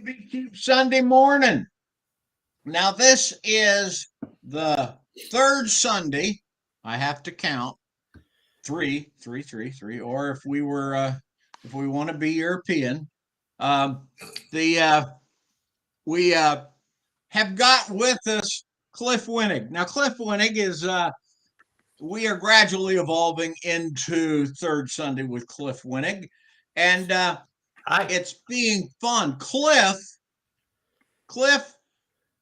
Keep Sunday morning. Now this is the third Sunday. I have to count three, or if we want to be European, the we have got with us Cliff Winnig. Now Cliff Winnig is we are gradually evolving into third Sunday with Cliff Winnig, and Hi. it's being fun. Cliff,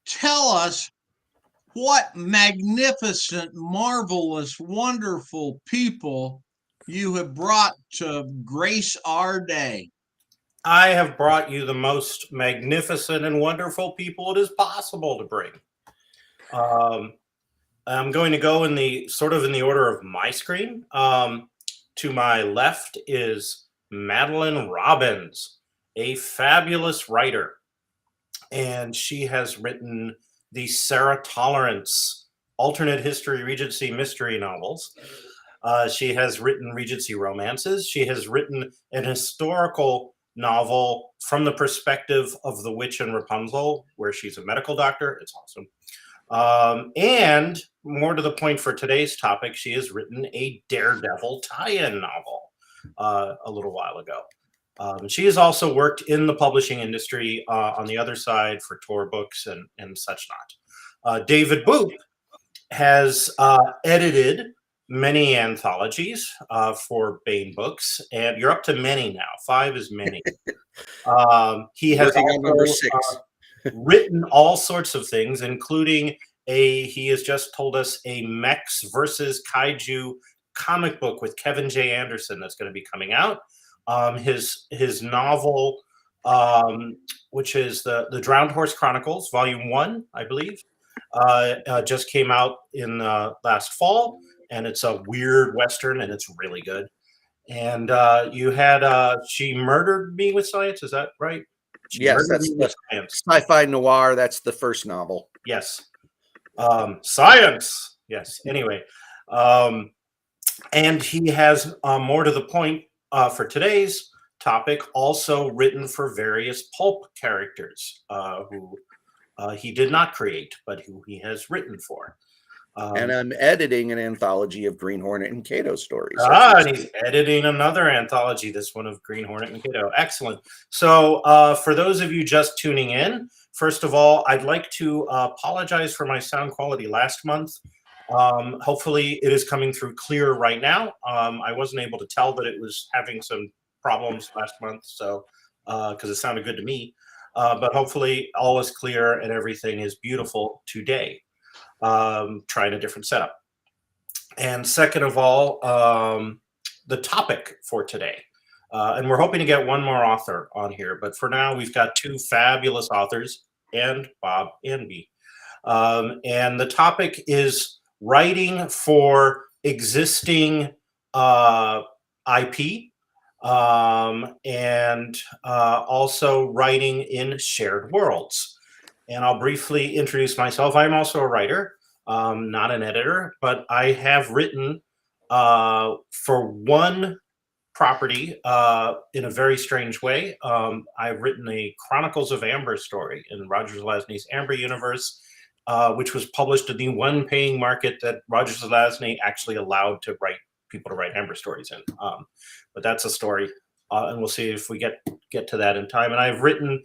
tell us what magnificent, marvelous, wonderful people you have brought to grace our day. I have brought you the most magnificent and wonderful people it is possible to bring. I'm going to go in the order of my screen. To my left is Madeleine Robbins, a fabulous writer, and she has written the Sarah Tolerance alternate history Regency mystery novels. She has written Regency romances. She has written an historical novel from the perspective of the witch and Rapunzel, where she's a medical doctor. It's awesome. And more to the point for today's topic, she has written a Daredevil tie-in novel a little while ago. She has also worked in the publishing industry on the other side for Tor Books and such not. David Boop has edited many anthologies for Baen Books, and you're up to many now. 5 is many. He has Working on number also 6. written all sorts of things, including he has just told us a Mechs versus Kaiju comic book with Kevin J. Anderson that's going to be coming out. His novel, which is the Drowned Horse Chronicles, Volume 1, I believe, just came out in last fall, and it's a weird Western, and it's really good. And you had She Murdered Me with Science, is that right? Yes, that's the sci-fi noir. That's the first novel. Yes. Science. Yes. Anyway. And he has, more to the point for today's topic, also written for various pulp characters who he did not create, but who he has written for. And I'm editing an anthology of Green Hornet and Kato stories. And he's editing another anthology, this one of Green Hornet and Kato. Excellent. So for those of you just tuning in, first of all, I'd like to apologize for my sound quality last month. Hopefully it is coming through clear right now. I wasn't able to tell that it was having some problems last month, so because it sounded good to me. But hopefully all is clear and everything is beautiful today. Trying a different setup. And second of all, the topic for today. And we're hoping to get one more author on here, but for now we've got 2 fabulous authors, and Bob and me. And the topic is writing for existing IP, and also writing in shared worlds. And I'll briefly introduce myself. I'm also a writer, not an editor, but I have written for one property in a very strange way. I've written a Chronicles of Amber story in Roger Zelazny's Amber universe, which was published in the one paying market that Roger Zelazny actually allowed to write people to write Amber stories in. But that's a story, and we'll see if we get to that in time. And I've written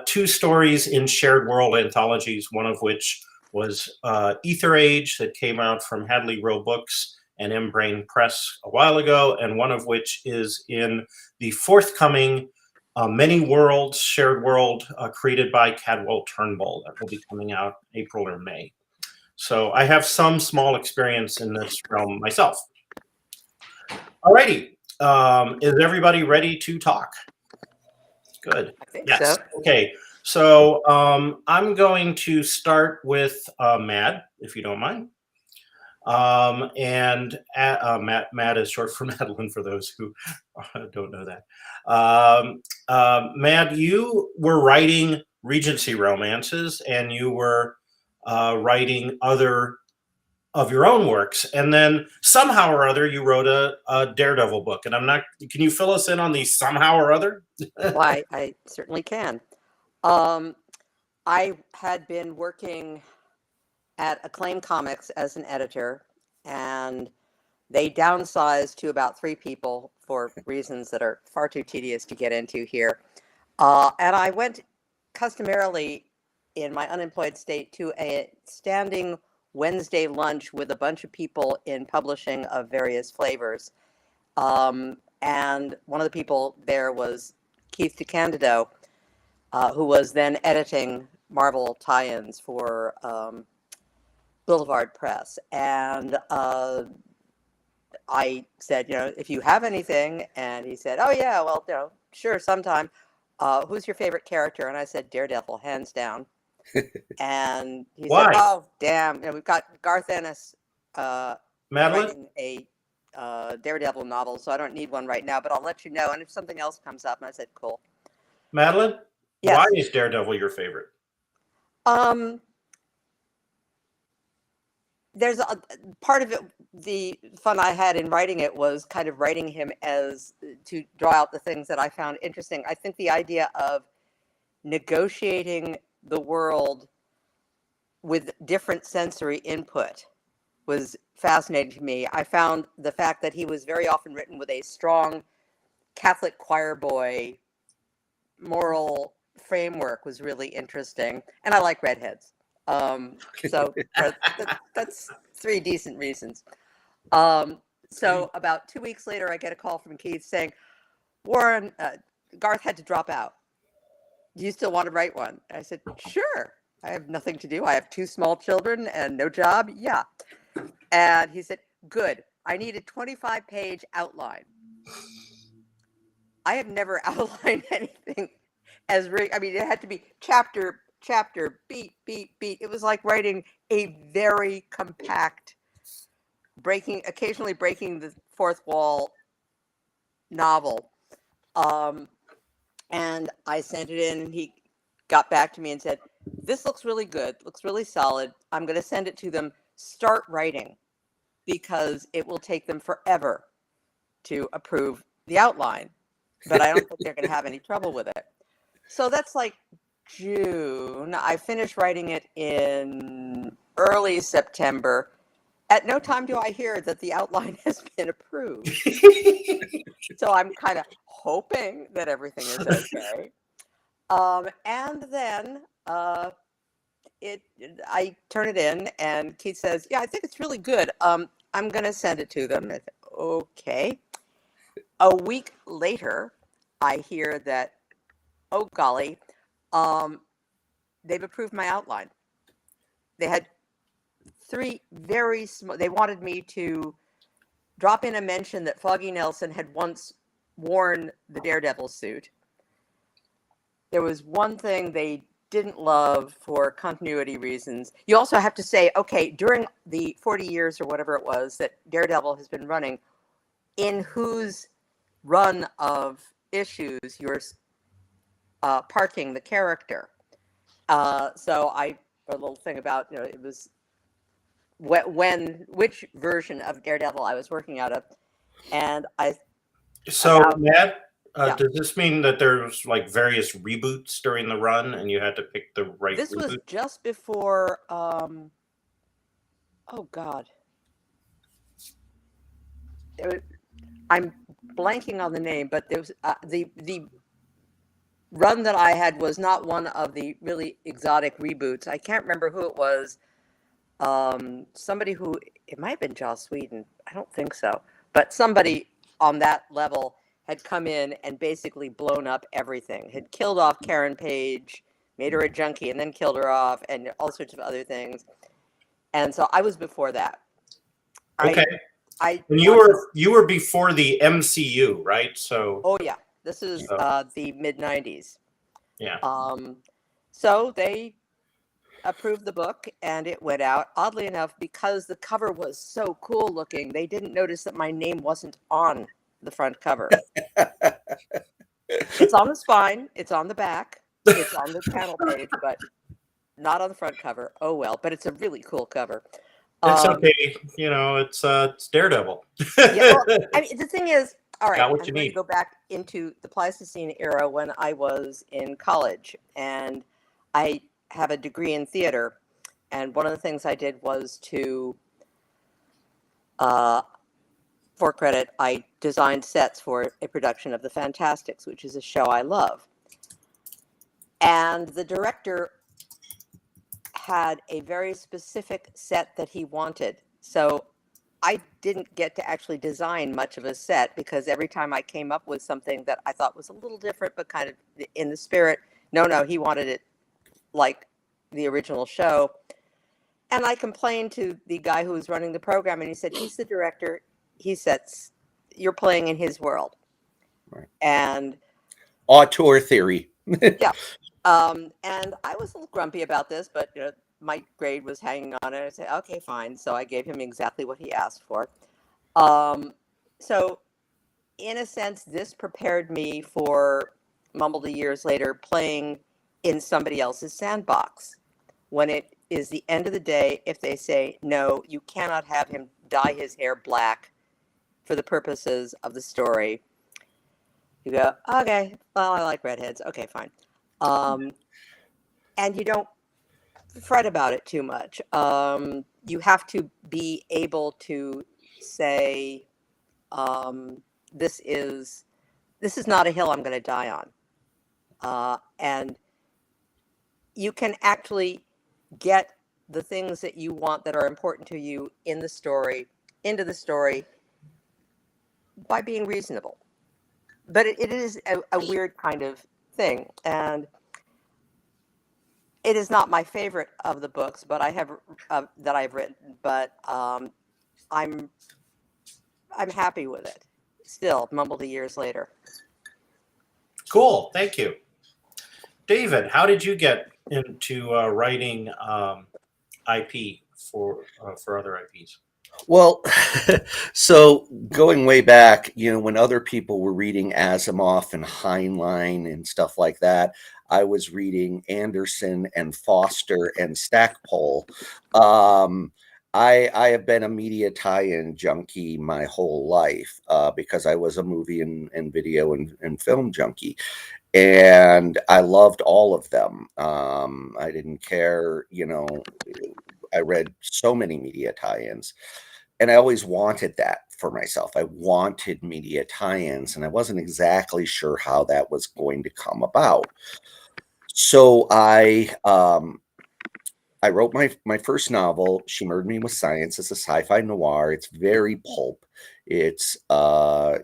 2 stories in shared world anthologies, one of which was Ether Age that came out from Hadley Row Books and M-Brain Press a while ago, and one of which is in the forthcoming Many Worlds shared world created by Cadwell Turnbull that will be coming out April or May. So I have some small experience in this realm myself. Alrighty, is everybody ready to talk? Good. I think Yes. so. Okay. So I'm going to start with Mad, if you don't mind. And Mad is short for Madeleine, for those who don't know that. Mad, you were writing Regency romances, and you were writing other of your own works, and then somehow or other you wrote a Daredevil book. And can you fill us in on the somehow or other? Why, I certainly can. I had been working at Acclaim Comics as an editor, and they downsized to about 3 people for reasons that are far too tedious to get into here. And I went customarily in my unemployed state to a standing Wednesday lunch with a bunch of people in publishing of various flavors. And one of the people there was Keith DeCandido, who was then editing Marvel tie-ins for Boulevard Press. And I said, if you have anything, and he said, oh yeah, well, sure, sometime. Who's your favorite character? And I said, Daredevil, hands down. And he Why? said, oh, damn, we've got Garth Ennis Madeleine? writing a Daredevil novel, so I don't need one right now, but I'll let you know. And if something else comes up, and I said, cool. Madeleine? Yes. Why is Daredevil your favorite? There's a part of it, the fun I had in writing it was kind of writing him as to draw out the things that I found interesting. I think the idea of negotiating the world with different sensory input was fascinating to me. I found the fact that he was very often written with a strong Catholic choir boy moral framework was really interesting. And I like redheads. So that's 3 decent reasons. So about 2 weeks later, I get a call from Keith saying, Warren, Garth had to drop out. Do you still want to write one? I said, sure. I have nothing to do. I have 2 small children and no job. Yeah. And he said, good. I need a 25-page outline. I have never outlined anything as it had to be chapter, beat. It was like writing a very compact, occasionally breaking the fourth wall novel. And I sent it in, and he got back to me and said, this looks really good, looks really solid. I'm going to send it to them. Start writing, because it will take them forever to approve the outline. But I don't think they're going to have any trouble with it. So that's like June. I finished writing it in early September. At no time do I hear that the outline has been approved. So I'm kind of hoping that everything is okay. And then I turn it in, and Keith says, yeah, I think it's really good. I'm going to send it to them. I said, okay. A week later, I hear that, oh golly, they've approved my outline. They had 3 very small, they wanted me to drop in a mention that Foggy Nelson had once worn the Daredevil suit. There was one thing they didn't love for continuity reasons. You also have to say, okay, during the 40 years or whatever it was that Daredevil has been running, in whose run of issues you're parking the character. So a little thing about, it was which version of Daredevil I was working out of. And Matt, yeah. Does this mean that there's like various reboots during the run and you had to pick the right This reboot? was just before, oh God. I'm blanking on the name, but there was the run that I had was not one of the really exotic reboots. I can't remember who it was. Somebody who, it might have been Joss Whedon. I don't think so. But somebody on that level had come in and basically blown up everything, had killed off Karen Page, made her a junkie, and then killed her off, and all sorts of other things. And so I was before that. Okay. And you were before the MCU, right? So. Oh yeah, this is the mid-90s. Yeah. So they approved the book, and it went out. Oddly enough, because the cover was so cool looking, they didn't notice that my name wasn't on the front cover. It's on the spine, it's on the back, it's on the channel page, but not on the front cover. Oh well, but it's a really cool cover. It's okay, it's Daredevil. Yeah, well, the thing is, All right, Got what I'm you going to need. go back into the Pleistocene era when I was in college, and I have a degree in theater. And one of the things I did was to, uh, for credit, I designed sets for a production of The Fantastics, which is a show I love. And the director had a very specific set that he wanted. So I didn't get to actually design much of a set because every time I came up with something that I thought was a little different, but kind of in the spirit, no, he wanted it like the original show. And I complained to the guy who was running the program, and he said, he's the director. He sets, you're playing in his world. Right. And Auteur theory. yeah. And I was a little grumpy about this, but my grade was hanging on it. I said, okay, fine. So I gave him exactly what he asked for. So in a sense, this prepared me for Mumbled years later playing in somebody else's sandbox. When it is the end of the day, if they say, no, you cannot have him dye his hair black for the purposes of the story, you go, okay, well, I like redheads. Okay, fine. And you don't fret about it too much. You have to be able to say, this is not a hill I'm going to die on. And you can actually get the things that you want that are important to you in the story, into the story, by being reasonable. But it is a weird kind of thing. And it is not my favorite of the books, but I have that I've written. But I'm happy with it. Still, Mumbled years later. Cool. Thank you. David, how did you get into writing IP for other IPs? Well, so going way back, when other people were reading Asimov and Heinlein and stuff like that, I was reading Anderson and Foster and Stackpole. I have been a media tie-in junkie my whole life because I was a movie and video and film junkie. And I loved all of them. I didn't care, I read so many media tie-ins. And I always wanted that for myself. I wanted media tie-ins, and I wasn't exactly sure how that was going to come about. So I wrote my first novel, She Murdered Me with Science. It's a sci-fi noir. It's very pulp. It's a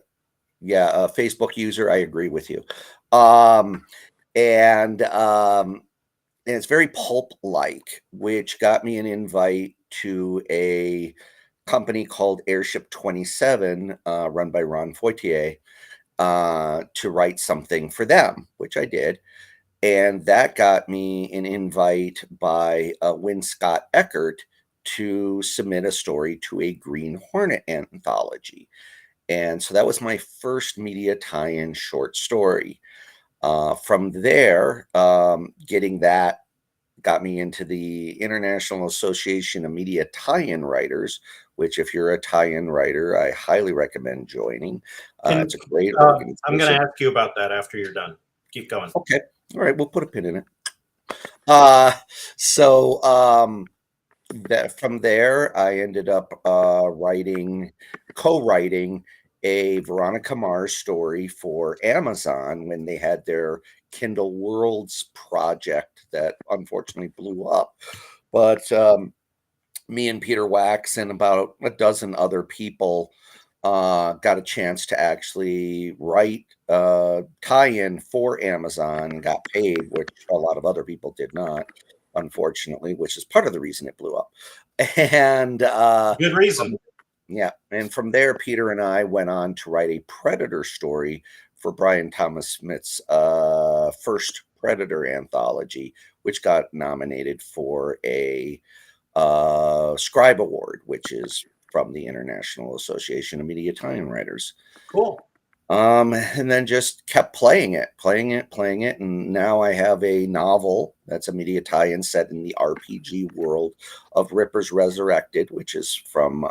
Facebook user. I agree with you. And it's very pulp-like, which got me an invite to a company called Airship 27, run by Ron Fortier, to write something for them, which I did. And that got me an invite by Win Scott Eckert to submit a story to a Green Hornet anthology. And so that was my first media tie-in short story. From there, getting that got me into the International Association of Media Tie-in Writers, which if you're a tie-in writer, I highly recommend joining. It's a great organization. I'm going to ask you about that after you're done. Keep going. Okay. All right. We'll put a pin in it. From there, I ended up co-writing a Veronica Mars story for Amazon when they had their Kindle Worlds project that unfortunately blew up. But me and Peter Wax and about a dozen other people got a chance to actually write tie-in for Amazon and got paid, which a lot of other people did not, unfortunately, which is part of the reason it blew up. And good reason. Yeah. And from there, Peter and I went on to write a Predator story for Brian Thomas Smith's first Predator anthology, which got nominated for a Scribe Award, which is from the International Association of Media Tie-in Writers. Cool. And then just kept playing it. And now I have a novel that's a media tie-in set in the RPG world of Rippers Resurrected, which is from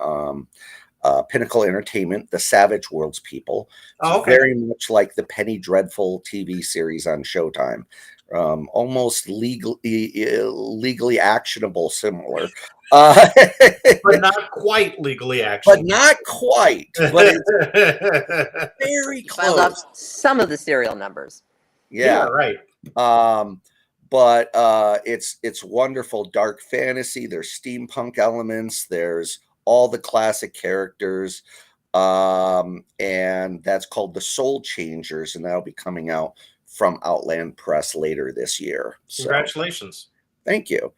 Pinnacle Entertainment, the Savage Worlds people. It's Oh, okay. very much like the Penny Dreadful TV series on Showtime. Almost legally actionable, similar. But not quite legally, actually. But not quite. But it's very Filed off close. some of the serial numbers. Yeah. right. But it's wonderful dark fantasy. There's steampunk elements. There's all the classic characters. And that's called The Soul Changers, and that'll be coming out from Outland Press later this year. So Congratulations. thank you.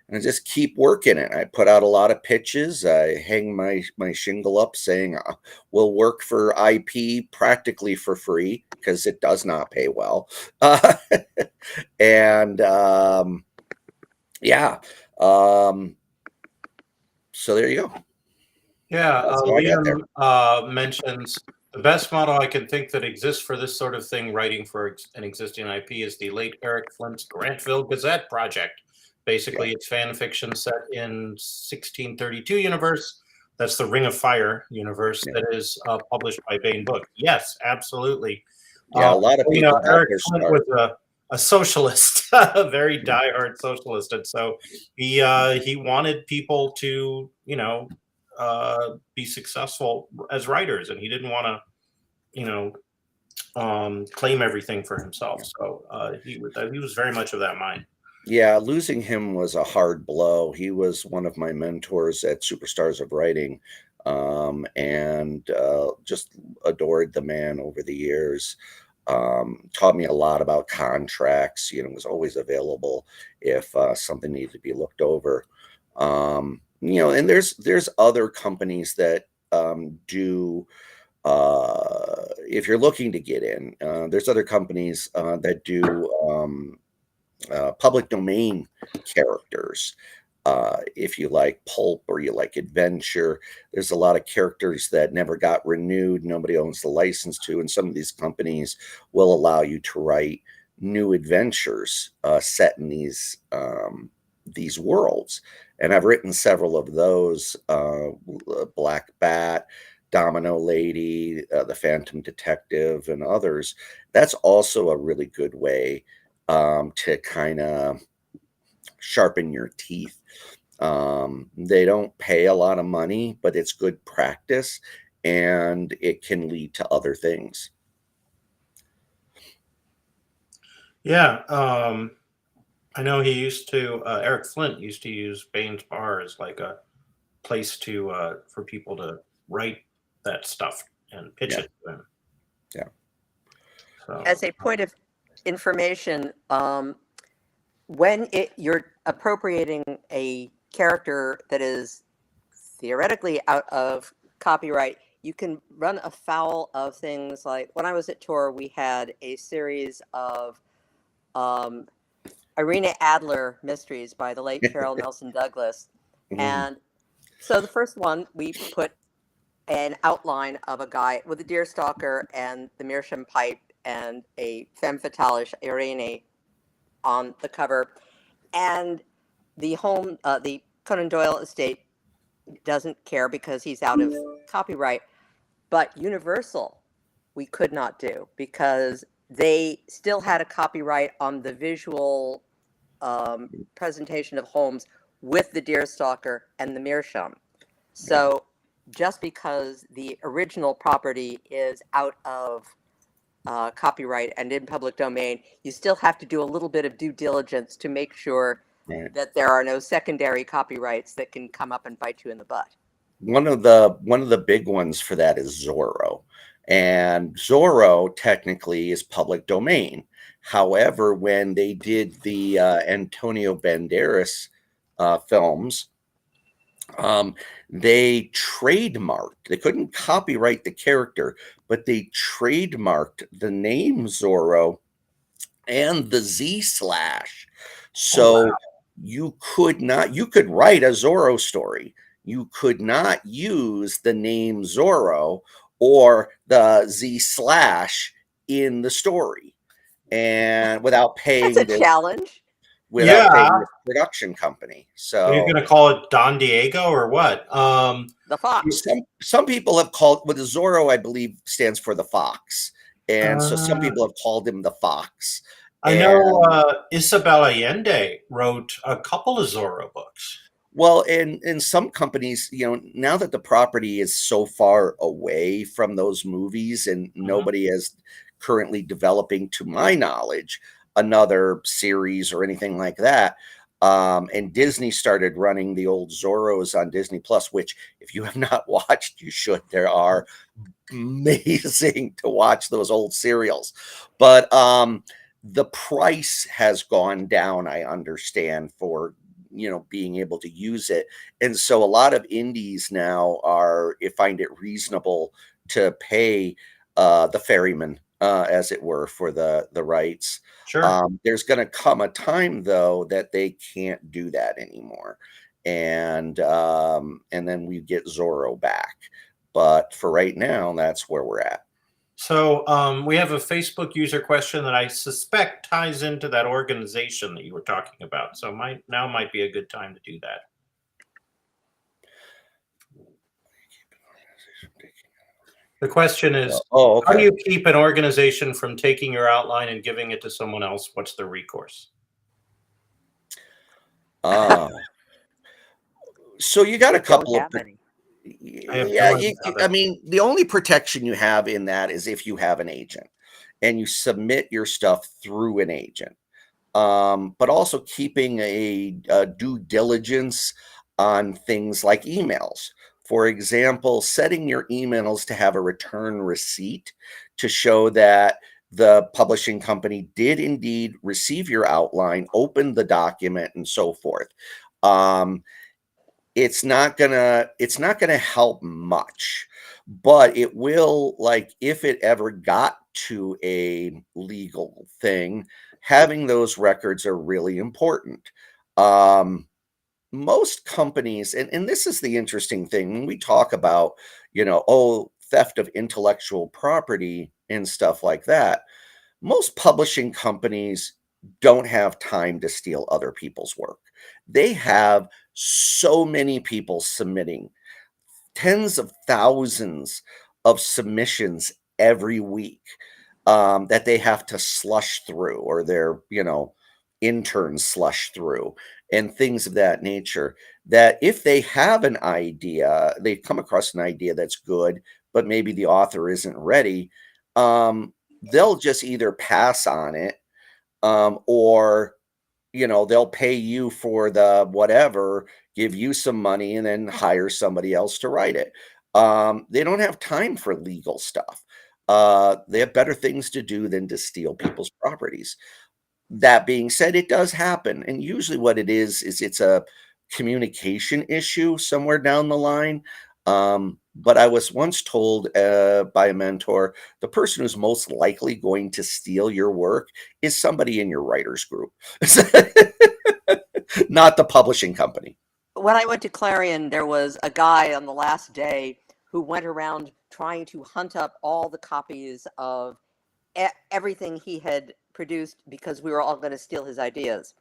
And I just keep working it. I put out a lot of pitches. I hang my shingle up saying we'll work for IP practically for free because it does not pay well. And yeah. So there you go. Yeah, That's all I got there. Liam mentions the best model I can think that exists for this sort of thing, writing for an existing IP, is the late Eric Flint's Grantville Gazette project. Basically, it's fan fiction set in 1632 universe. That's the Ring of Fire universe that is published by Baen Book. Yes, absolutely. Yeah, a lot of people. Eric Flint was a socialist, a very diehard socialist, and so he wanted people to be successful as writers, and he didn't want to claim everything for himself. So he was very much of that mind. Yeah, losing him was a hard blow. He was one of my mentors at Superstars of Writing, and just adored the man over the years. Taught me a lot about contracts. Was always available if something needed to be looked over. And there's other companies that do. If you're looking to get in, there's other companies that do public domain characters. If you like pulp or you like adventure, there's a lot of characters that never got renewed. Nobody owns the license to, and some of these companies will allow you to write new adventures set in these worlds. And I've written several of those: Black Bat, Domino Lady, The Phantom Detective, and others. That's also a really good way to kind of sharpen your teeth. They don't pay a lot of money, but it's good practice, and it can lead to other things. Yeah, I know he used to. Eric Flint used to use Baen's Bar as like a place to for people to write that stuff and pitch it to him. Yeah. So, As a point of information, when you're appropriating a character that is theoretically out of copyright, you can run afoul of things like, when I was at Tor, we had a series of Irina Adler mysteries by the late Cheryl Nelson Douglas. And so the first one, we put an outline of a guy with a deerstalker and the meerschaum pipe and a femme fatale, Irene, on the cover. And the Conan Doyle estate doesn't care because he's out of copyright. But Universal, we could not do because they still had a copyright on the visual presentation of Holmes with the deerstalker and the meerschaum. So just because the original property is out of copyright and in public domain, you still have to do a little bit of due diligence to make sure that there are no secondary copyrights that can come up and bite you in the butt. One of the big ones for that is Zorro. And Zorro technically is public domain. However, when they did the Antonio Banderas films, they trademarked. They couldn't copyright the character, but they trademarked the name Zorro and the Z/. So you could write a Zorro story. You could not use the name Zorro or the Z/ in the story, and without paying. That's a challenge. without paying Yeah. the production company. Are you So going to call it Don Diego or what? The Fox. some people have called, with the Zorro, I believe, stands for the Fox, and so some people have called him the Fox. I know Isabel Allende wrote a couple of Zorro books. Well, in some companies, now that the property is so far away from those movies and nobody is currently developing, to my knowledge, another series or anything like that. And Disney started running the old Zorros on Disney Plus, which if you have not watched, you should. There are amazing to watch those old serials. But the price has gone down, I understand, for being able to use it. And so a lot of indies now find it reasonable to pay the ferryman, as it were, for the rights. Sure. There's going to come a time, though, that they can't do that anymore. And then we get Zorro back. But for right now, that's where we're at. So we have a Facebook user question that I suspect ties into that organization that you were talking about. So now might be a good time to do that. The question is, okay. How do you keep an organization from taking your outline and giving it to someone else? What's the recourse? So you got a couple of... Yeah, I mean, the only protection you have in that is if you have an agent and you submit your stuff through an agent. But also keeping a due diligence on things like emails. For example, setting your emails to have a return receipt to show that the publishing company did indeed receive your outline, open the document, and so forth. It's not gonna help much, but it will, like, if it ever got to a legal thing, having those records are really important. Most companies, and this is the interesting thing, when we talk about, theft of intellectual property and stuff like that, most publishing companies don't have time to steal other people's work. They have so many people submitting, tens of thousands of submissions every week, that they have to slush through, or their interns slush through, and things of that nature, that if they have an idea, they've come across an idea that's good, but maybe the author isn't ready, they'll just either pass on it, or they'll pay you for the whatever, give you some money, and then hire somebody else to write it. They don't have time for legal stuff. They have better things to do than to steal people's properties. That being said, it does happen. And usually what it is it's a communication issue somewhere down the line. But I was once told by a mentor, the person who's most likely going to steal your work is somebody in your writers group, not the publishing company. When I went to Clarion, there was a guy on the last day who went around trying to hunt up all the copies of everything he had produced because we were all going to steal his ideas.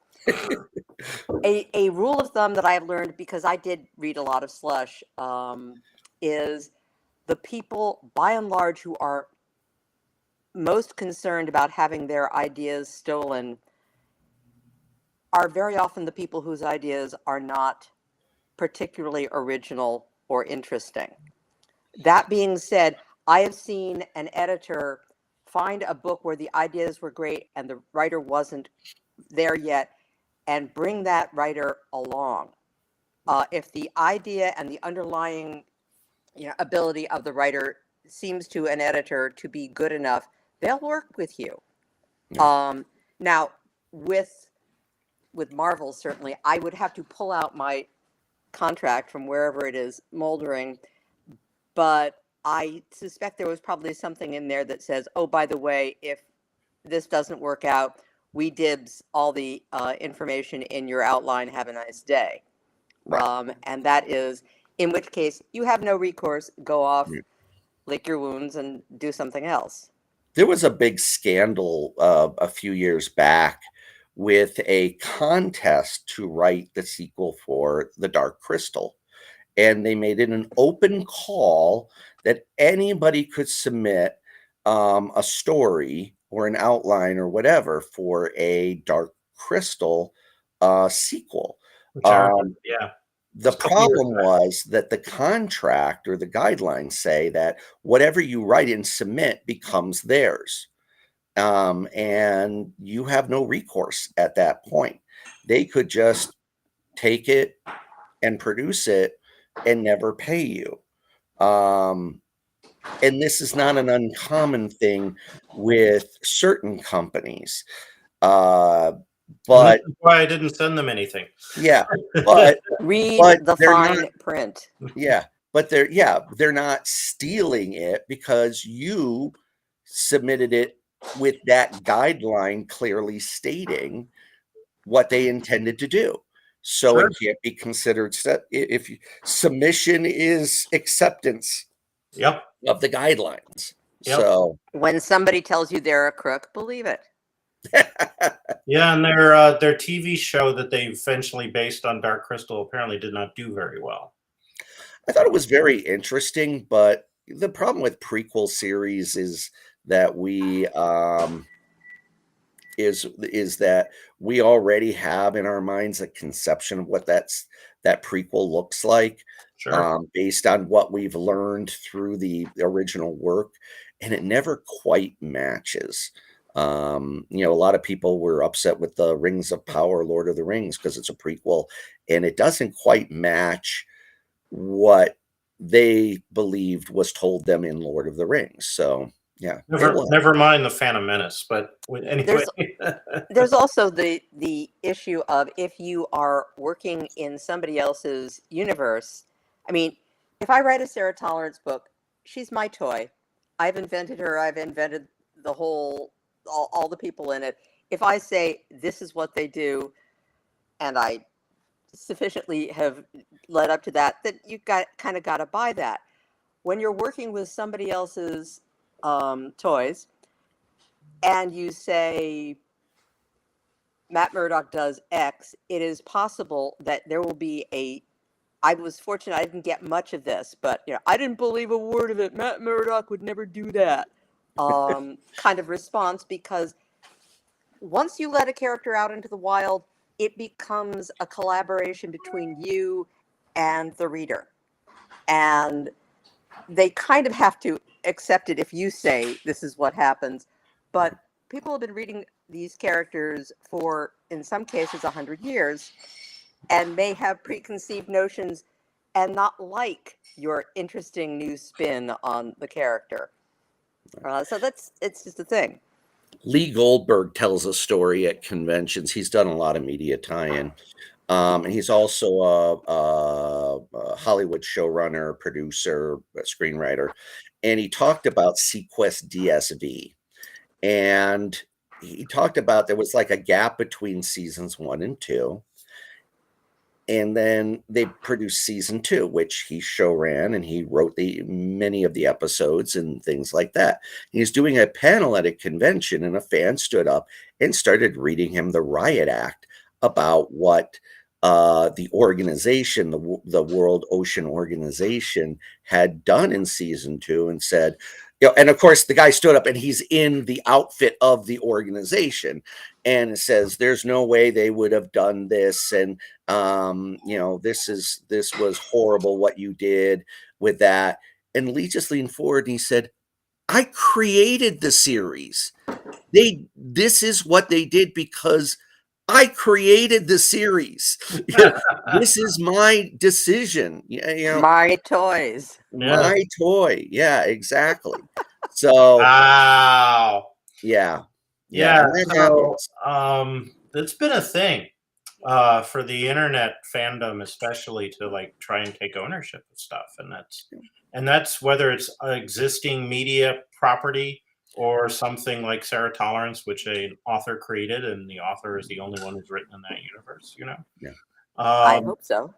A rule of thumb that I have learned, because I did read a lot of slush, is the people, by and large, who are most concerned about having their ideas stolen are very often the people whose ideas are not particularly original or interesting. That being said, I have seen an editor find a book where the ideas were great and the writer wasn't there yet, and bring that writer along. If the idea and the underlying ability of the writer seems to an editor to be good enough, they'll work with you. Yeah. Now, with Marvel, certainly, I would have to pull out my contract from wherever it is moldering, but I suspect there was probably something in there that says, oh, by the way, if this doesn't work out, we dibs all the information in your outline. Have a nice day. Right. And that is, in which case, you have no recourse. Go off, lick your wounds, and do something else. There was a big scandal a few years back with a contest to write the sequel for The Dark Crystal. And they made it an open call that anybody could submit a story or an outline or whatever for a Dark Crystal sequel. Yeah. The problem was that the contract or the guidelines say that whatever you write and submit becomes theirs. And you have no recourse at that point. They could just take it and produce it and never pay you. And this is not an uncommon thing with certain companies. But that's why I didn't send them anything. Yeah, but read the fine print. Yeah, but they're not stealing it because you submitted it with that guideline clearly stating what they intended to do. So it can't be considered if submission is acceptance of the guidelines. So when somebody tells you they're a crook, believe it. Yeah, and their TV show that they eventually based on Dark Crystal apparently did not do very well. I thought it was very interesting, but the problem with prequel series is that we is that we already have in our minds a conception of what that prequel looks like, based on what we've learned through the original work, and it never quite matches. A lot of people were upset with the Rings of Power, Lord of the Rings, because it's a prequel, and it doesn't quite match what they believed was told them in Lord of the Rings. So yeah, never mind the Phantom Menace, but anyway. There's also the issue of if you are working in somebody else's universe. I mean, if I write a Sarah Tolerance book, she's my toy. I've invented her. I've invented the whole, all the people in it. If I say this is what they do, and I sufficiently have led up to that you kind of got to buy that. When you're working with somebody else's toys, and you say Matt Murdock does X, it is possible that there will be I was fortunate I didn't get much of this, but I didn't believe a word of it. Matt Murdock would never do that kind of response, because once you let a character out into the wild, it becomes a collaboration between you and the reader. And they kind of have to accept it if you say this is what happens. But people have been reading these characters for, in some cases, 100 years, and may have preconceived notions and not like your interesting new spin on the character. So it's just a thing. Lee Goldberg tells a story at conventions. He's done a lot of media tie-in. And he's also a Hollywood showrunner, producer, screenwriter. And he talked about Sequest DSV. And he talked about there was like a gap between seasons 1 and 2. And then they produced season 2, which he show ran, and he wrote many of the episodes and things like that. He's doing a panel at a convention, and a fan stood up and started reading him the riot act about what the organization, the World Ocean Organization, had done in season 2, and said, and of course the guy stood up and he's in the outfit of the organization, and it says there's no way they would have done this, and this was horrible what you did with that. And Lee just leaned forward and he said, I created the series. This is what they did because I created the series. This is my decision. My toys. My toy. Yeah, exactly. So wow. Yeah. So, it's been a thing for the internet fandom, especially, to like try and take ownership of stuff, and that's whether it's existing media property or something like Sarah Tolerance, which an author created, and the author is the only one who's written in that universe. Yeah. I hope so.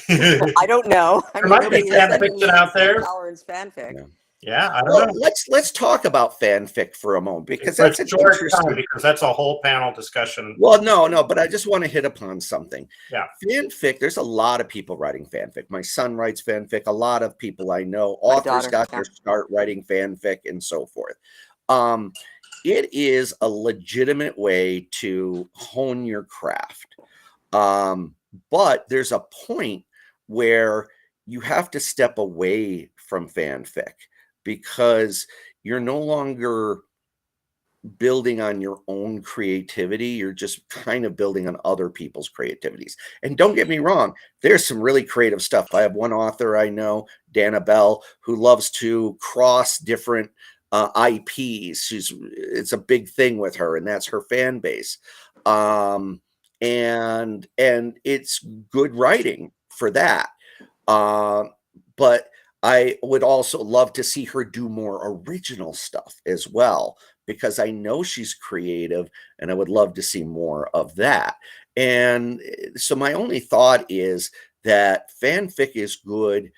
I don't know. There might be fan fiction out there. Tolerance fanfic. Yeah. Yeah, I don't Well, know. let's talk about fanfic for a moment, because For a that's an short interesting. time, because that's a whole panel discussion. Well, no, but I just want to hit upon something. Yeah. Fanfic, there's a lot of people writing fanfic. My son writes fanfic. A lot of people I know, My authors daughter, got yeah. their start writing fanfic and so forth. It is a legitimate way to hone your craft. But there's a point where you have to step away from fanfic, because you're no longer building on your own creativity. You're just kind of building on other people's creativities. And don't get me wrong, there's some really creative stuff. I have one author I know, Dana Bell, who loves to cross different IPs. It's a big thing with her, and that's her fan base. And it's good writing for that. But I would also love to see her do more original stuff as well, because I know she's creative and I would love to see more of that. And so my only thought is that fanfic is good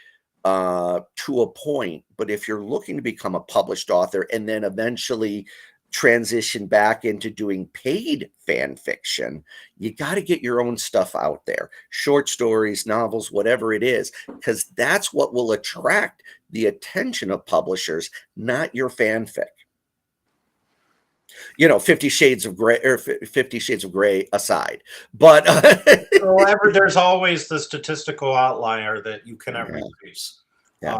to a point, but if you're looking to become a published author and then eventually transition back into doing paid fan fiction, you got to get your own stuff out there, short stories, novels, whatever it is, because that's what will attract the attention of publishers, not your fanfic. 50 Shades of Grey, or 50 Shades of Grey aside, but However, there's always the statistical outlier that you cannot Yeah. reproduce. Yeah.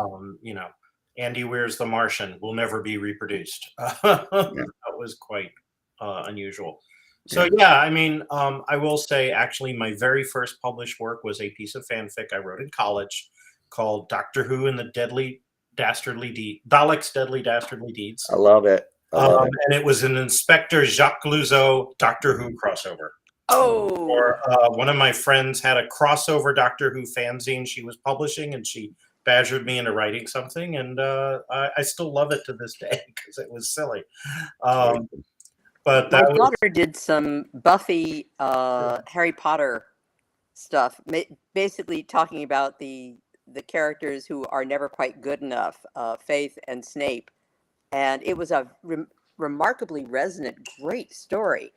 Andy Weir's The Martian will never be reproduced. That was quite unusual. So I mean, I will say, actually, my very first published work was a piece of fanfic I wrote in college called Doctor Who and the Daleks' Deadly Dastardly Deeds. I love it. And it was an Inspector Jacques Clouseau Doctor Who crossover. Oh, One of my friends had a crossover Doctor Who fanzine she was publishing, and she badgered me into writing something, and I still love it to this day because it was silly. But my daughter did some Buffy, Harry Potter stuff, basically talking about the characters who are never quite good enough, Faith and Snape, and it was a remarkably resonant, great story.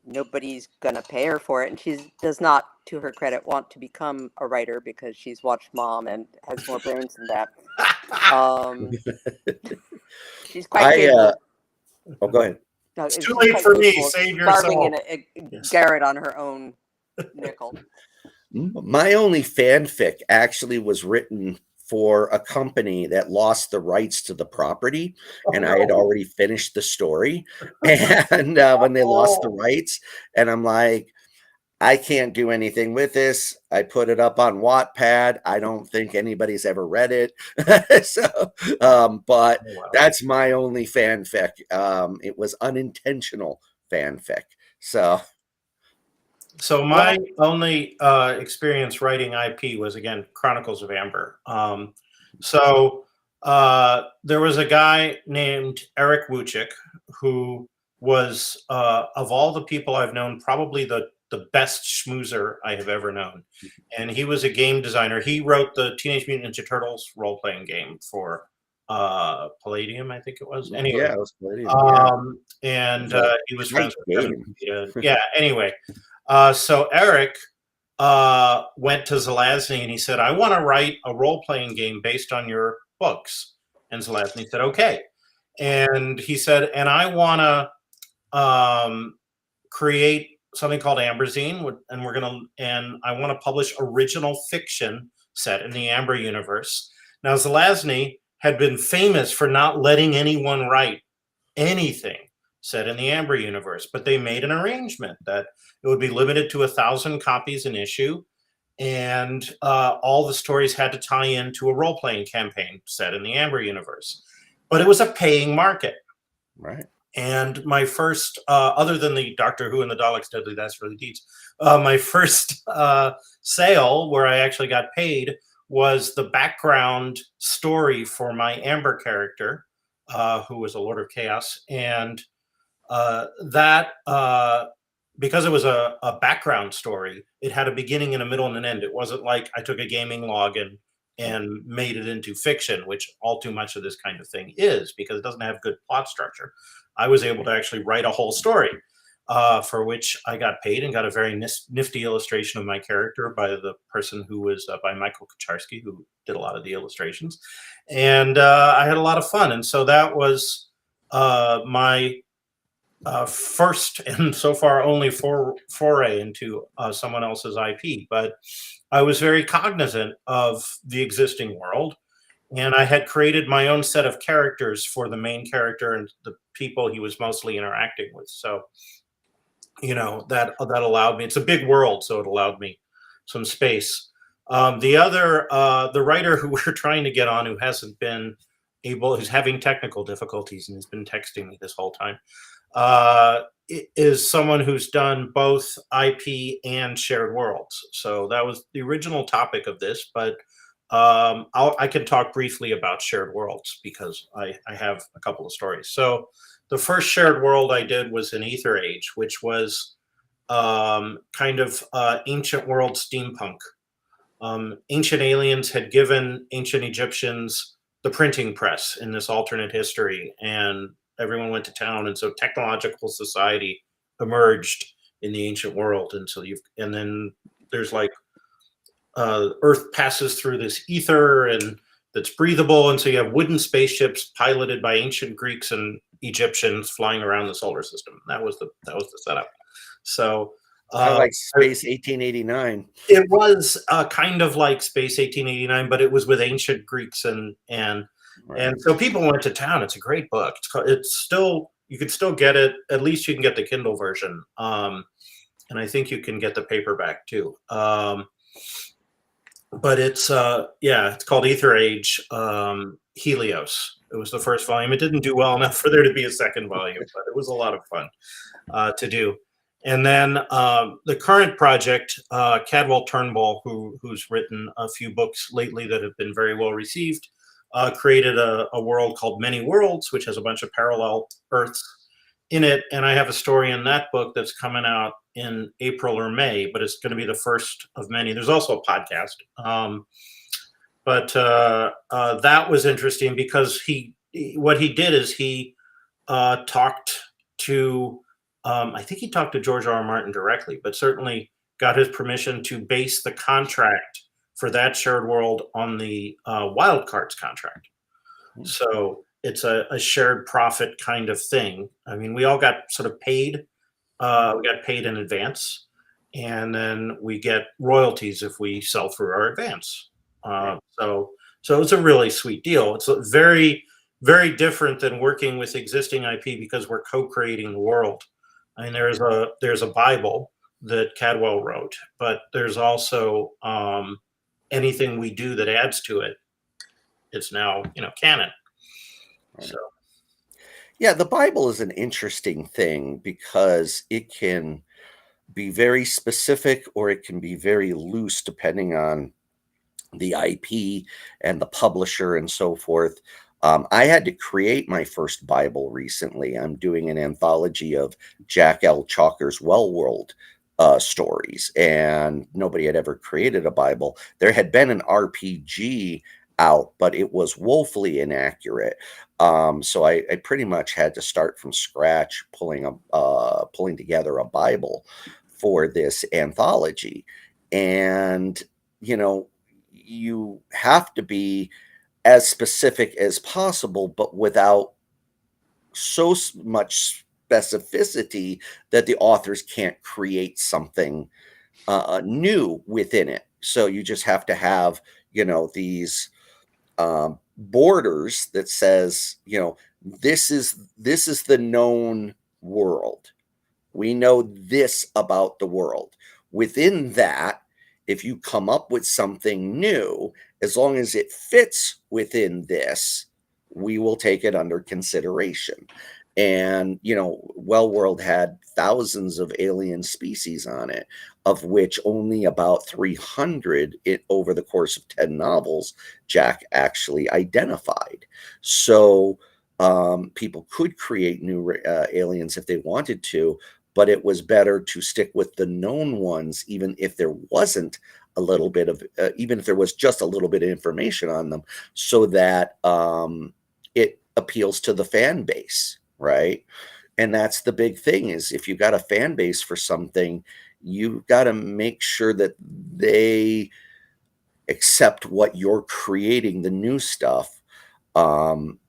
Nobody's gonna pay her for it, and she does not, to her credit, want to become a writer because she's watched Mom and has more brains than that. She's quite capable. Oh, go ahead. No, it's too late for me. Save yourself. Starving in a garret on her own nickel. My only fanfic actually was written for a company that lost the rights to the property, and I had already finished the story. And when they lost the rights, and I'm like, I can't do anything with this. I put it up on Wattpad. I don't think anybody's ever read it. But that's my only fanfic. It was unintentional fanfic. So my only experience writing IP was, again, Chronicles of Amber. There was a guy named Eric Wuchik who was, of all the people I've known, probably the best schmoozer I have ever known. And he was a game designer. He wrote the Teenage Mutant Ninja Turtles role-playing game for Palladium, I think it was. Anyway, yeah, it was Palladium. And he was friends with game. Anyway, so Eric went to Zelazny and he said, I want to write a role-playing game based on your books. And Zelazny said, okay. And he said, and I want to create something called Amberzine, and I want to publish original fiction set in the Amber universe. Now, Zelazny had been famous for not letting anyone write anything set in the Amber universe, but they made an arrangement that it would be limited to 1,000 copies an issue, and all the stories had to tie into a role-playing campaign set in the Amber universe. But it was a paying market. Right. And my first, other than the Doctor Who and the Daleks' Deadly Dastardly Deeds, my first sale where I actually got paid was the background story for my Amber character, who was a Lord of Chaos. And because it was a background story, it had a beginning and a middle and an end. It wasn't like I took a gaming log and and made it into fiction, which all too much of this kind of thing is, because it doesn't have good plot structure. I was able to actually write a whole story, for which I got paid and got a very nifty illustration of my character by the person who was by Michael Kucharski, who did a lot of the illustrations. And I had a lot of fun. And so that was my first and so far only foray into someone else's IP. But I was very cognizant of the existing world, and I had created my own set of characters for the main character and the people he was mostly interacting with. So, that allowed me. It's a big world, so it allowed me some space. The writer who we're trying to get on, who hasn't been able, who's having technical difficulties and has been texting me this whole time, is someone who's done both IP and shared worlds. So that was the original topic of this, but I can talk briefly about shared worlds because I have a couple of stories. So the first shared world I did was in Ether Age, which was kind of ancient world steampunk. Ancient aliens had given ancient Egyptians the printing press in this alternate history, and everyone went to town. And so technological society emerged in the ancient world. And then there's like Earth passes through this ether and that's breathable. And so you have wooden spaceships piloted by ancient Greeks and Egyptians flying around the solar system. That was the setup. So kind of like Space 1889. It was kind of like Space 1889, but it was with ancient Greeks and so people went to town. It's a great book. You could still get it. At least you can get the Kindle version, and I think you can get the paperback too. But it's called Ether Age, Helios. It was the first volume. It didn't do well enough for there to be a second volume, but it was a lot of fun to do. And then the current project, Cadwell Turnbull, who's written a few books lately that have been very well received, created a world called Many Worlds, which has a bunch of parallel Earths in it. And I have a story in that book that's coming out in April or May, but it's going to be the first of many. There's also a podcast. But that was interesting because what he did is he talked to, I think he talked to George R.R. Martin directly, but certainly got his permission to base the contract for that shared world on the Wild Cards contract. So it's a shared profit kind of thing. I mean, we all got sort of paid. We got paid in advance, and then we get royalties if we sell through our advance. So it's a really sweet deal. It's very, very different than working with existing IP because we're co-creating the world. I mean, there's a Bible that Cadwell wrote, but there's also anything we do that adds to it. It's now canon. Right. So. Yeah, the Bible is an interesting thing because it can be very specific or it can be very loose depending on the IP and the publisher and so forth. I had to create my first Bible recently. I'm doing an anthology of Jack L. Chalker's Well World stories, and nobody had ever created a Bible. There had been an RPG out, but it was woefully inaccurate. So I pretty much had to start from scratch, pulling together a Bible for this anthology. And you have to be as specific as possible, but without so much specificity that the authors can't create something new within it. So you just have to have these borders that says, this is the known world. We know this about the world. Within that, if you come up with something new, as long as it fits within this, we will take it under consideration. And, Well World had thousands of alien species on it, of which only about 300 over the course of 10 novels, Jack actually identified. So people could create new aliens if they wanted to, but it was better to stick with the known ones, even if there wasn't a little bit of, even if there was just a little bit of information on them, so that it appeals to the fan base, right? And that's the big thing, is if you've got a fan base for something, you've got to make sure that they accept what you're creating, the new stuff,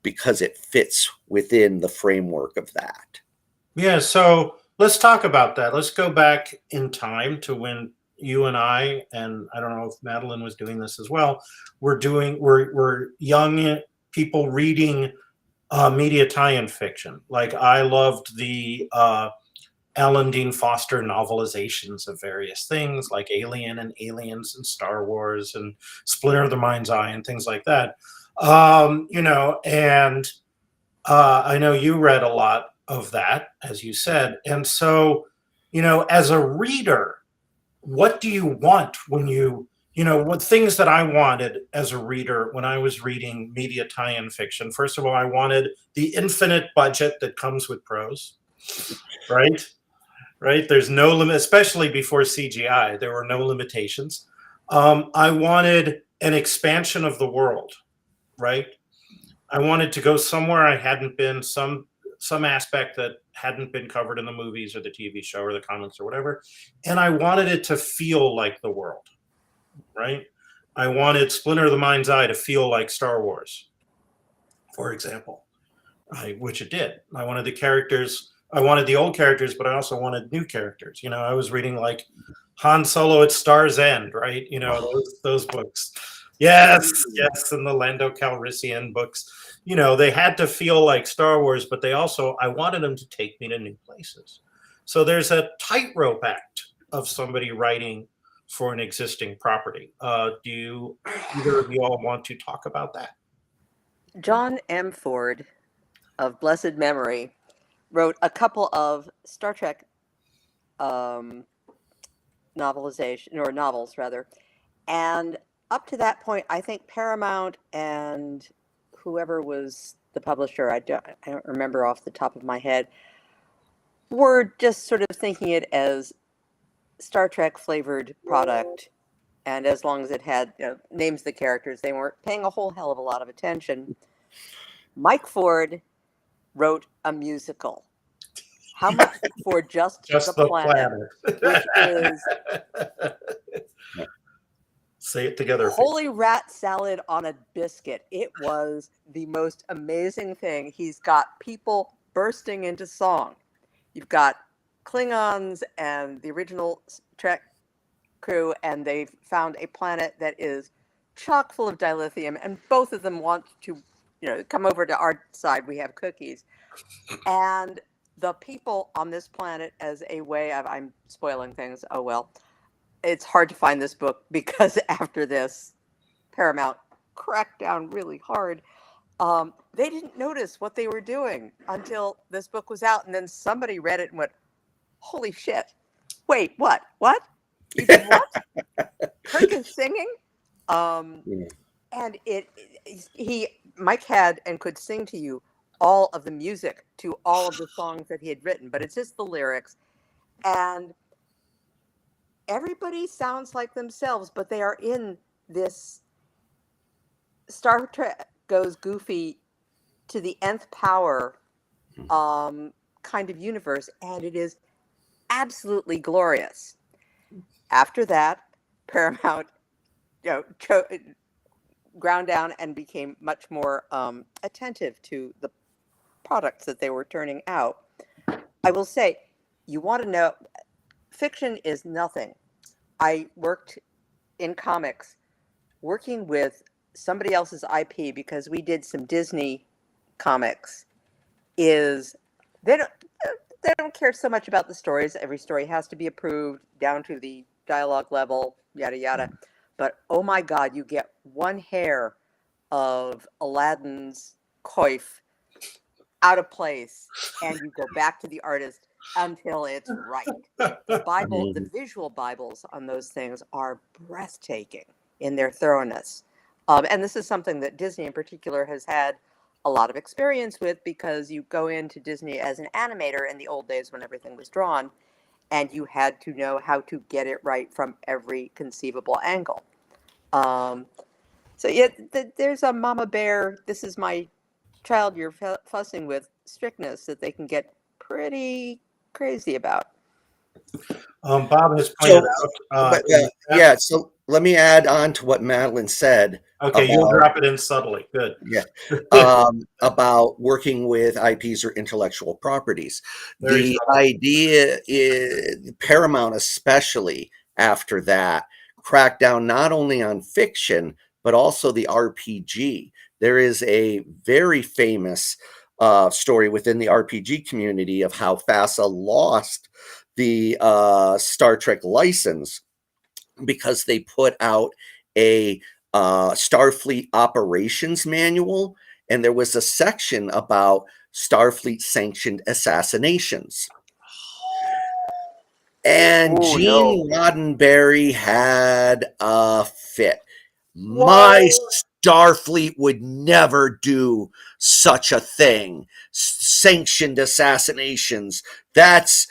because it fits within the framework of that. Yeah, so let's talk about that. Let's go back in time to when you and I don't know if Madeleine was doing this as well, we're young people reading media tie-in fiction. Like, I loved the Alan Dean Foster novelizations of various things, like Alien and Aliens and Star Wars and Splinter of the Mind's Eye and things like that. And I know you read a lot of that, as you said. And so, as a reader, what do you want when what things that I wanted as a reader when I was reading media tie-in fiction? First of all, I wanted the infinite budget that comes with prose, right? Right? There's no limit, especially before CGI, there were no limitations. I wanted an expansion of the world, right? I wanted to go somewhere I hadn't been, some aspect that hadn't been covered in the movies or the TV show or the comics or whatever. And I wanted it to feel like the world, right? I wanted Splinter of the Mind's Eye to feel like Star Wars, for example, which it did. I wanted the old characters, but I also wanted new characters. I was reading like Han Solo at Star's End, right? Those books. Yes, and the Lando Calrissian books. They had to feel like Star Wars, but I wanted them to take me to new places. So there's a tightrope act of somebody writing for an existing property. Do either of you all want to talk about that? John M. Ford of blessed memory wrote a couple of Star Trek novels rather. And up to that point, I think Paramount and whoever was the publisher, I don't remember off the top of my head, were just sort of thinking it as Star Trek flavored product. And as long as it had names of the characters, they weren't paying a whole hell of a lot of attention. Mike Ford wrote a musical. How much for just the planet? Which is, say it together. Holy rat salad on a biscuit. It was the most amazing thing. He's got people bursting into song. You've got Klingons and the original Trek crew, and they've found a planet that is chock full of dilithium, and both of them want to come over to our side. We have cookies. And the people on this planet, as a way of, I'm spoiling things, oh well, it's hard to find this book because after this, Paramount cracked down really hard. They didn't notice what they were doing until this book was out, and then somebody read it and went, holy shit, wait, what? You did what? Kirk is singing? And Mike had and could sing to you all of the music to all of the songs that he had written, but it's just the lyrics. And everybody sounds like themselves, but they are in this Star Trek goes goofy to the nth power kind of universe, and it is absolutely glorious. After that, Paramount ground down and became much more attentive to the products that they were turning out. I will say, you want to know, fiction is nothing. I worked in comics working with somebody else's IP because we did some Disney comics. They don't care so much about the stories. Every story has to be approved down to the dialogue level, yada yada. But oh my God, you get one hair of Aladdin's coif out of place, and you go back to the artist until it's right. The visual Bibles on those things are breathtaking in their thoroughness. And this is something that Disney in particular has had a lot of experience with, because you go into Disney as an animator in the old days when everything was drawn, and you had to know how to get it right from every conceivable angle. Um, so yeah, there's a mama bear, this is my child you're fussing with strictness that they can get pretty crazy about. Bob has pointed So, out. but yeah, so let me add on to what Madeleine said. Okay, you'll drop it in subtly. Good. Yeah. About working with IPs or intellectual properties. Very The subtle. idea is Paramount, especially after that, cracked down not only on fiction, but also the RPG. There is a very famous story within the RPG community of how FASA lost the Star Trek license because they put out a Starfleet operations manual, and there was a section about Starfleet sanctioned assassinations. And Ooh, Gene no. Roddenberry had a fit. Whoa. My Starfleet would never do such a thing. Sanctioned assassinations. That's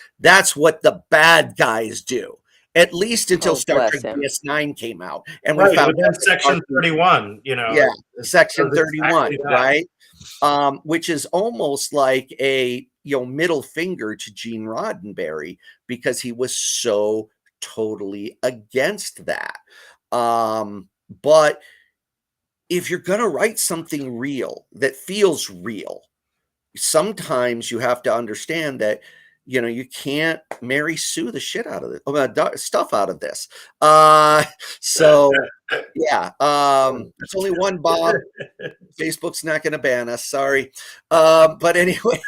what the bad guys do. At least until Oh, Star bless Trek him. DS9 came out, and we Right, found but then out that Section Starfleet- 31, yeah, Section does 31, exactly that. right? Which is almost like a middle finger to Gene Roddenberry because he was so totally against that. But if you're going to write something real that feels real, sometimes you have to understand that you can't Mary Sue the shit out of it, stuff out of this. So yeah, there's only one Bob. Facebook's not going to ban us, sorry. But anyway,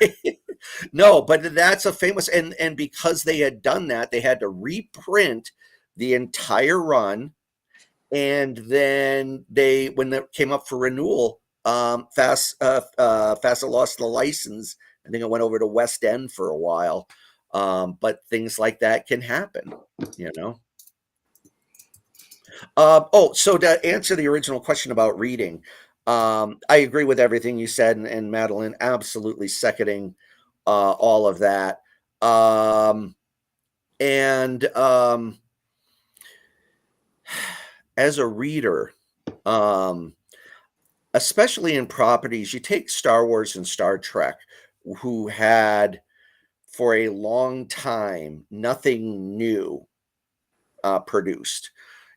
no, but that's a famous, and because they had done that, they had to reprint the entire run. And then when that came up for renewal, FASA lost the license. I think it went over to West End for a while. But things like that can happen, so to answer the original question about reading, I agree with everything you said, and Madeleine, absolutely seconding all of that. As a reader, especially in properties, you take Star Wars and Star Trek, who had for a long time nothing new produced.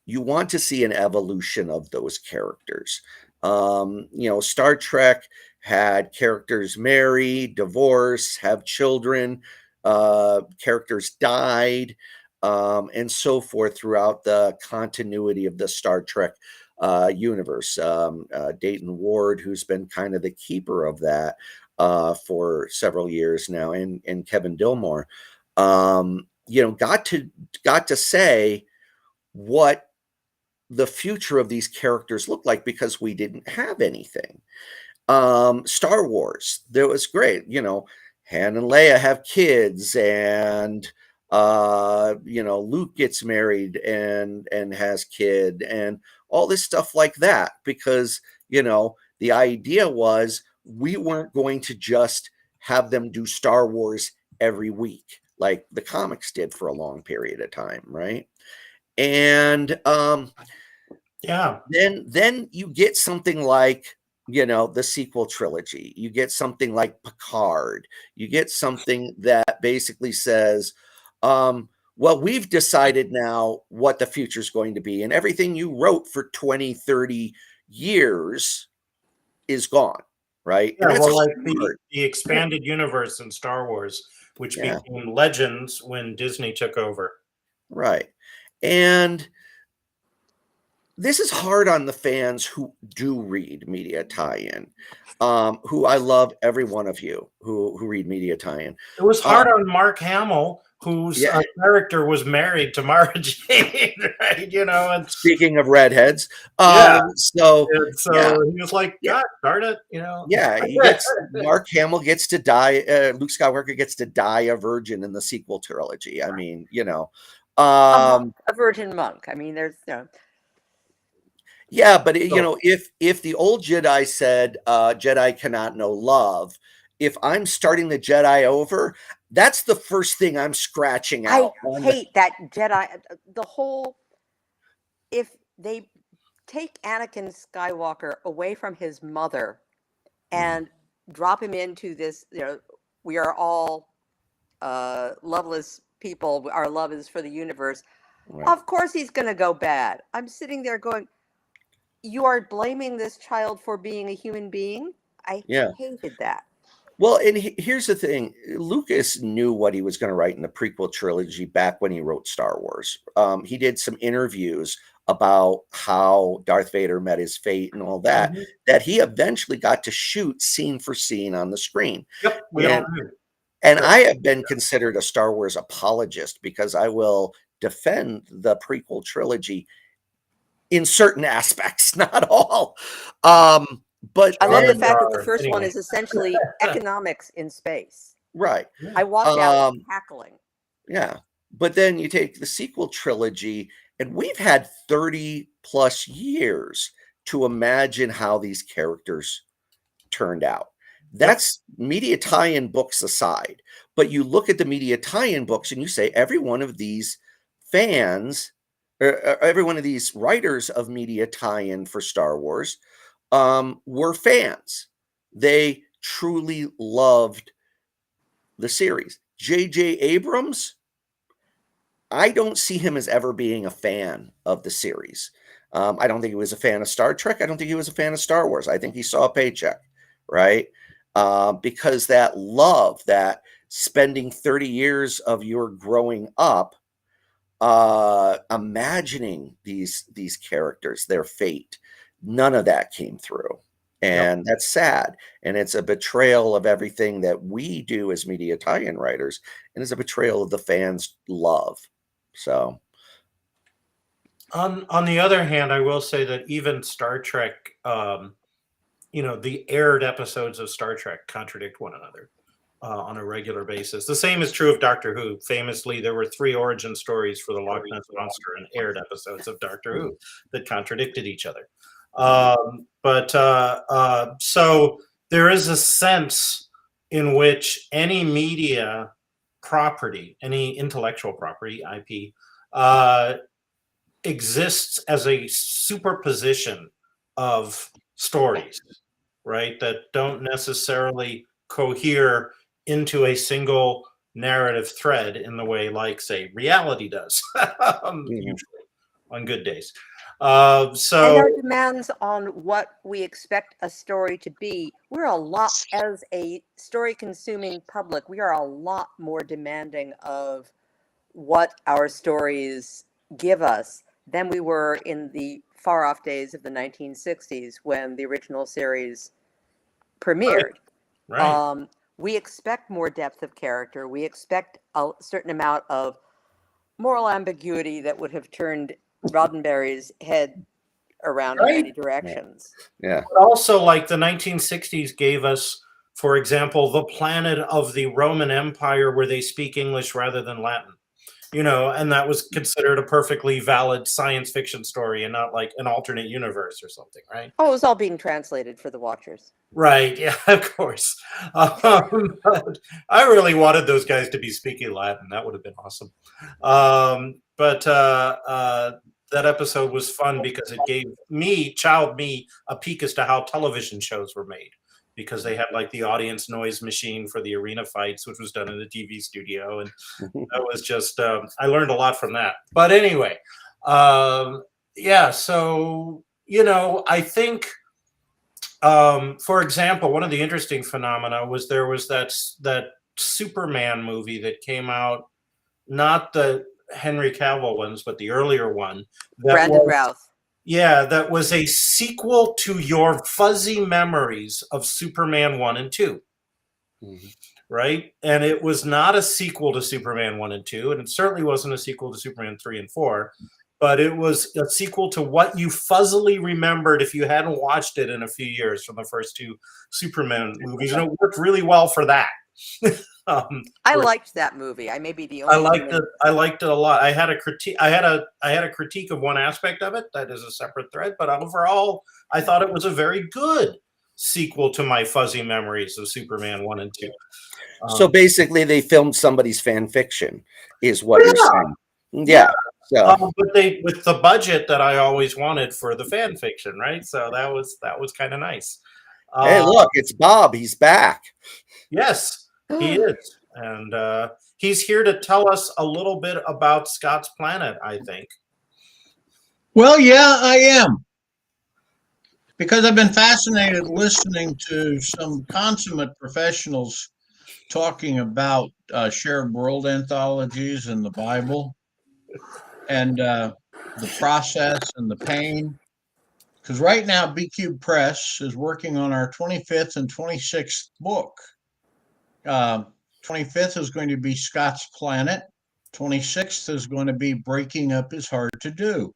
You want to see an evolution of those characters. Star Trek had characters marry, divorce, have children, characters died, and so forth throughout the continuity of the Star Trek universe. Dayton Ward, who's been kind of the keeper of that for several years now, and Kevin Dillmore, got to say what the future of these characters looked like because we didn't have anything. Star Wars, that was great. Han and Leia have kids, and Luke gets married and has kid, and all this stuff like that, because the idea was we weren't going to just have them do Star Wars every week like the comics did for a long period of time, right? And yeah, then you get something like the sequel trilogy. You get something like Picard. You get something that basically says, well, we've decided now what the future is going to be, and everything you wrote for 20, 30 years is gone, right? Yeah, And that's well, like hard. the expanded universe in Star Wars, which Yeah. became Legends when Disney took over. Right. And this is hard on the fans who do read media tie-in, who I love every one of you who read media tie-in. It was hard on Mark Hamill, whose character was married to Mara Jade, right? And speaking of redheads, so he was like, God darn it, Yeah, Mark Hamill gets to die. Luke Skywalker gets to die a virgin in the sequel trilogy. I mean, a virgin monk. I mean, there's Yeah, but you So- know, if the old Jedi said Jedi cannot know love, if I'm starting the Jedi over, that's the first thing I'm scratching I out. hate that Jedi. The whole, if they take Anakin Skywalker away from his mother and drop him into this, we are all loveless people. Our love is for the universe. Right. Of course, he's going to go bad. I'm sitting there going, you are blaming this child for being a human being. I Yeah. hated that. Well, and here's the thing: Lucas knew what he was going to write in the prequel trilogy back when he wrote Star Wars. He did some interviews about how Darth Vader met his fate and all that, that he eventually got to shoot scene for scene on the screen. Yep, we all knew. And I have been considered a Star Wars apologist because I will defend the prequel trilogy in certain aspects, not all. But I love the then, fact that the first one anyway. is essentially economics in space. right. I walked out cackling. Yeah. But then you take the sequel trilogy, and we've had 30 plus years to imagine how these characters turned out. That's media tie-in books aside. But you look at the media tie-in books and you say every one of these fans, or every one of these writers of media tie-in for Star Wars were fans. They truly loved the series. J.J. Abrams, I don't see him as ever being a fan of the series. I don't think he was a fan of Star Trek. I don't think he was a fan of Star Wars. I think he saw a paycheck, right? Because that love, that spending 30 years of your growing up imagining these characters, their fate, none of that came through. And that's sad. And it's a betrayal of everything that we do as media tie-in writers. And it's a betrayal of the fans' love. So On the other hand, I will say that even Star Trek, the aired episodes of Star Trek contradict one another on a regular basis. The same is true of Doctor Who. Famously, there were 3 origin stories for the Loch Ness Monster in aired episodes of Doctor Who that contradicted each other. So there is a sense in which any media property, any intellectual property, IP, exists as a superposition of stories, right, that don't necessarily cohere into a single narrative thread in the way, like, say, reality does, usually on good days. And So our demands on what we expect a story to be, we're a lot, as a story consuming public, we are a lot more demanding of what our stories give us than we were in the far off days of the 1960s when the original series premiered. right. We expect more depth of character. We expect a certain amount of moral ambiguity that would have turned Roddenberry's head around in many directions. yeah. But also, like, the 1960s gave us, for example, the planet of the Roman Empire where they speak English rather than Latin. And that was considered a perfectly valid science fiction story and not like an alternate universe or something, right? Oh, it was all being translated for the watchers. Right, yeah, of course. But I really wanted those guys to be speaking Latin. That would have been awesome. That episode was fun because it gave child me, a peek as to how television shows were made. Because they had like the audience noise machine for the arena fights, which was done in the TV studio. And that was just, I learned a lot from that. But anyway, so, I think, for example, one of the interesting phenomena was there was that Superman movie that came out, not the Henry Cavill ones, but the earlier one. Brandon Routh. Yeah, that was a sequel to your fuzzy memories of Superman 1 and 2. Right? And it was not a sequel to Superman 1 and 2, and it certainly wasn't a sequel to Superman 3 and 4, but it was a sequel to what you fuzzily remembered if you hadn't watched it in a few years from the first 2 Superman movies, and it worked really well for that. I where liked that movie. I may be the I only liked human. it. I liked it a lot. I had a critique. I had a critique of one aspect of it. That is a separate thread. But overall, I thought it was a very good sequel to my fuzzy memories of Superman 1 and 2. So basically, they filmed somebody's fan fiction, is what you're Yeah. saying. Yeah. So But they, with the budget that I always wanted for the fan fiction, right? So that was kind of nice. hey, look, it's Bob. He's back. Yes, he is, and he's here to tell us a little bit about Scott's Planet, I think. Well, yeah, I am. Because I've been fascinated listening to some consummate professionals talking about shared world anthologies and the Bible and the process and the pain. Because right now, B Cube Press is working on our 25th and 26th book. 25th is going to be Scott's Planet. 26th is going to be Breaking Up is Hard to Do.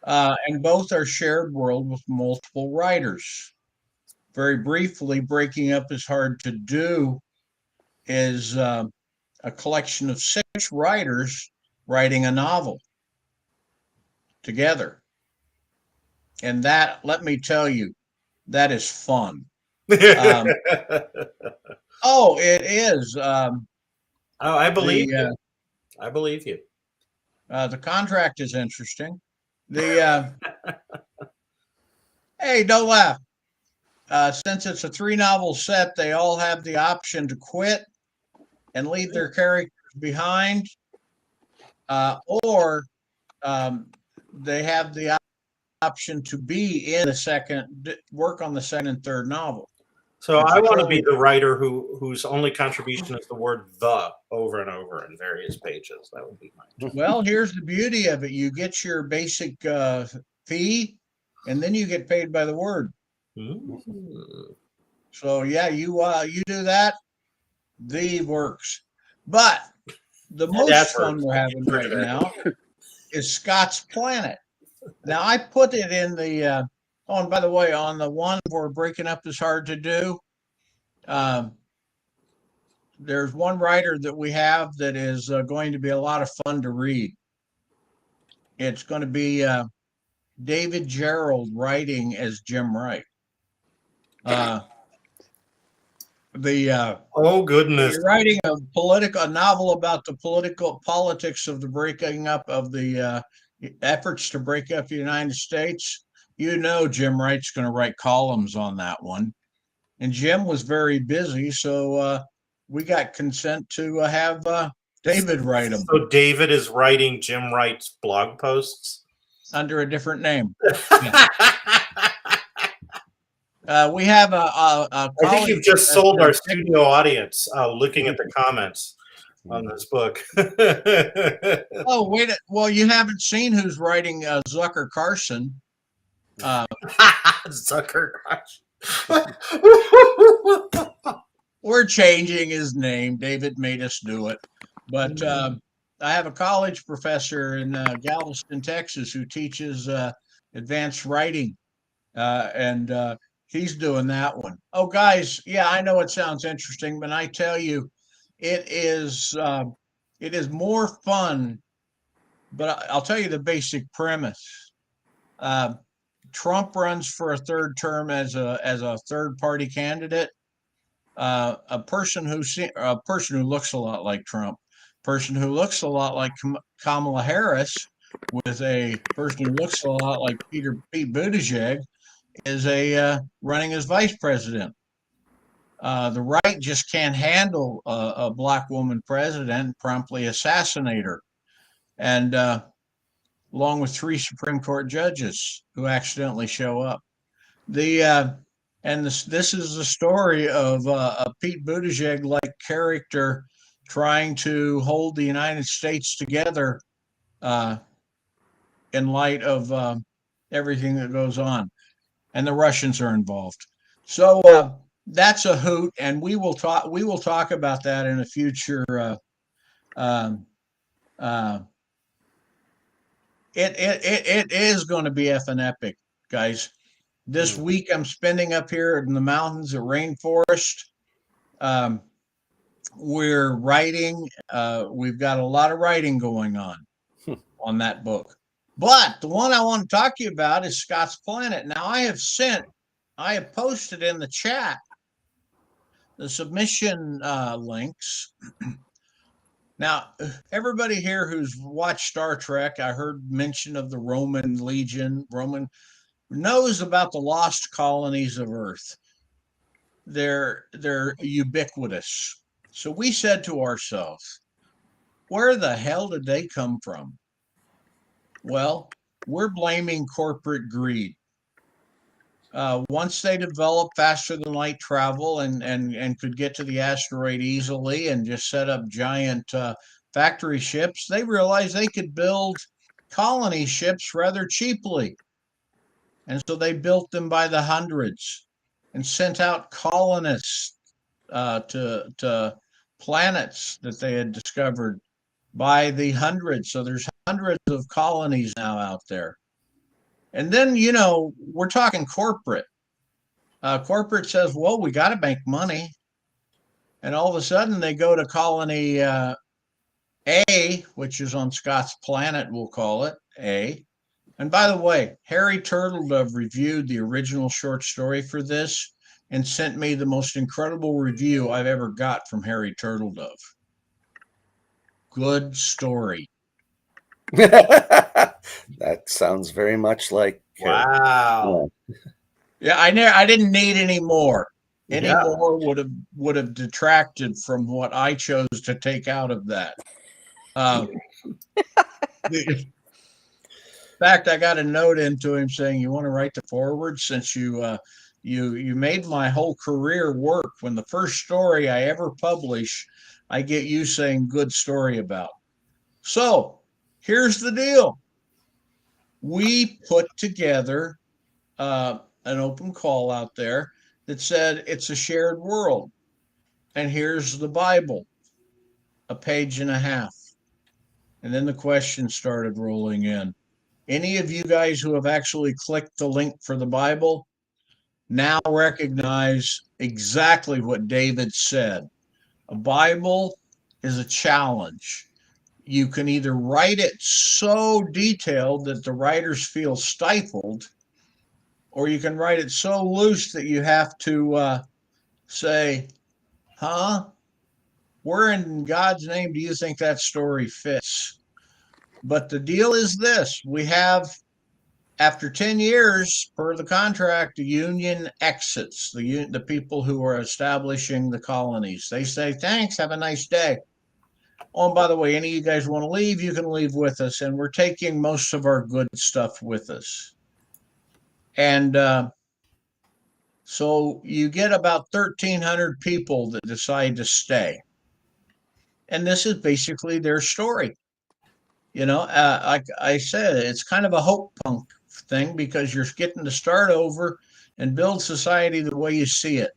And both are shared world with multiple writers. Very briefly, Breaking Up is Hard to Do is a collection of 6 writers writing a novel together. And that, let me tell you, that is fun. Oh, it is. Oh, I believe you. I believe you. The contract is interesting. The hey, don't laugh. Since it's a 3-novel set, they all have the option to quit and leave their characters behind, or they have the option to be in the second, work on the second and third novel. So I want to be the writer whose only contribution is the word "the" over and over in various pages. That would be mine. Well, here's the beauty of it: you get your basic fee, and then you get paid by the word. So yeah, you do that, the works. But the most fun we're having right now is Scott's Planet. Now I put it in the oh, and by the way, on the one where Breaking Up is Hard to Do, there's one writer that we have that is going to be a lot of fun to read. It's going to be David Gerald writing as Jim Wright. Oh goodness! You're writing a novel about the politics of the breaking up of the efforts to break up the United States. You know, Jim Wright's going to write columns on that one, and Jim was very busy, so we got consent to have David write them. So David is writing Jim Wright's blog posts under a different name. Yeah. We have a I think you've just sold our studio audience looking at the comments on this book. Oh, wait. Well, you haven't seen who's writing Zucker Carson. Zucker Carson. We're changing his name. David made us do it. But I have a college professor in Galveston, Texas, who teaches advanced writing. And he's doing that one. Oh, guys, yeah, I know it sounds interesting, but I tell you, it is more fun. But I'll tell you the basic premise. Trump runs for a third term as a third party candidate. A person who looks a lot like Trump, person who looks a lot like Kamala Harris, with a person who looks a lot like Pete Buttigieg, is running as vice president. The right just can't handle a black woman president, promptly assassinate her, and along with 3 Supreme Court judges who accidentally show up. And this is the story of a Pete Buttigieg-like character trying to hold the United States together in light of everything that goes on. And the Russians are involved. So that's a hoot, and we will talk about that in a future. It is going to be effing epic, guys. This week I'm spending up here in the mountains at Rainforest. we're writing. We've got a lot of writing going on that book. But the one I want to talk to you about is Scott's Planet. Now, I have posted in the chat the submission links. Now, everybody here who's watched Star Trek, I heard mention of the Roman Legion. Roman knows about the lost colonies of Earth. They're ubiquitous. So we said to ourselves, where the hell did they come from? Well, we're blaming corporate greed. Once they developed faster than light travel and could get to the asteroid easily and just set up giant factory ships, they realized they could build colony ships rather cheaply. And so they built them by the hundreds and sent out colonists to planets that they had discovered by the hundreds. So there's hundreds of colonies now out there. And then, we're talking corporate. Corporate says, well, we got to make money. And all of a sudden they go to colony A, which is on Scott's Planet, we'll call it A. And by the way, Harry Turtledove reviewed the original short story for this and sent me the most incredible review I've ever got from Harry Turtledove. Good story. That sounds very much like Wow. Yeah, I didn't need any more. Any Yeah. more would have detracted from what I chose to take out of that. In fact, I got a note into him saying, "You want to write the foreword since you made my whole career work. When the first story I ever publish, I get you saying good story about." So here's the deal. We put together an open call out there that said it's a shared world. And here's the Bible, a page and a half. And then the questions started rolling in. Any of you guys who have actually clicked the link for the Bible now recognize exactly what David said. A Bible is a challenge. You can either write it so detailed that the writers feel stifled, or you can write it so loose that you have to say, where in God's name do you think that story fits? But the deal is this. We have, after 10 years, per the contract, the union exits, the people who are establishing the colonies. They say, thanks, have a nice day. Oh, and by the way, any of you guys want to leave, you can leave with us. And we're taking most of our good stuff with us. And so you get about 1,300 people that decide to stay. And this is basically their story. Like I said, it's kind of a hope punk thing because you're getting to start over and build society the way you see it.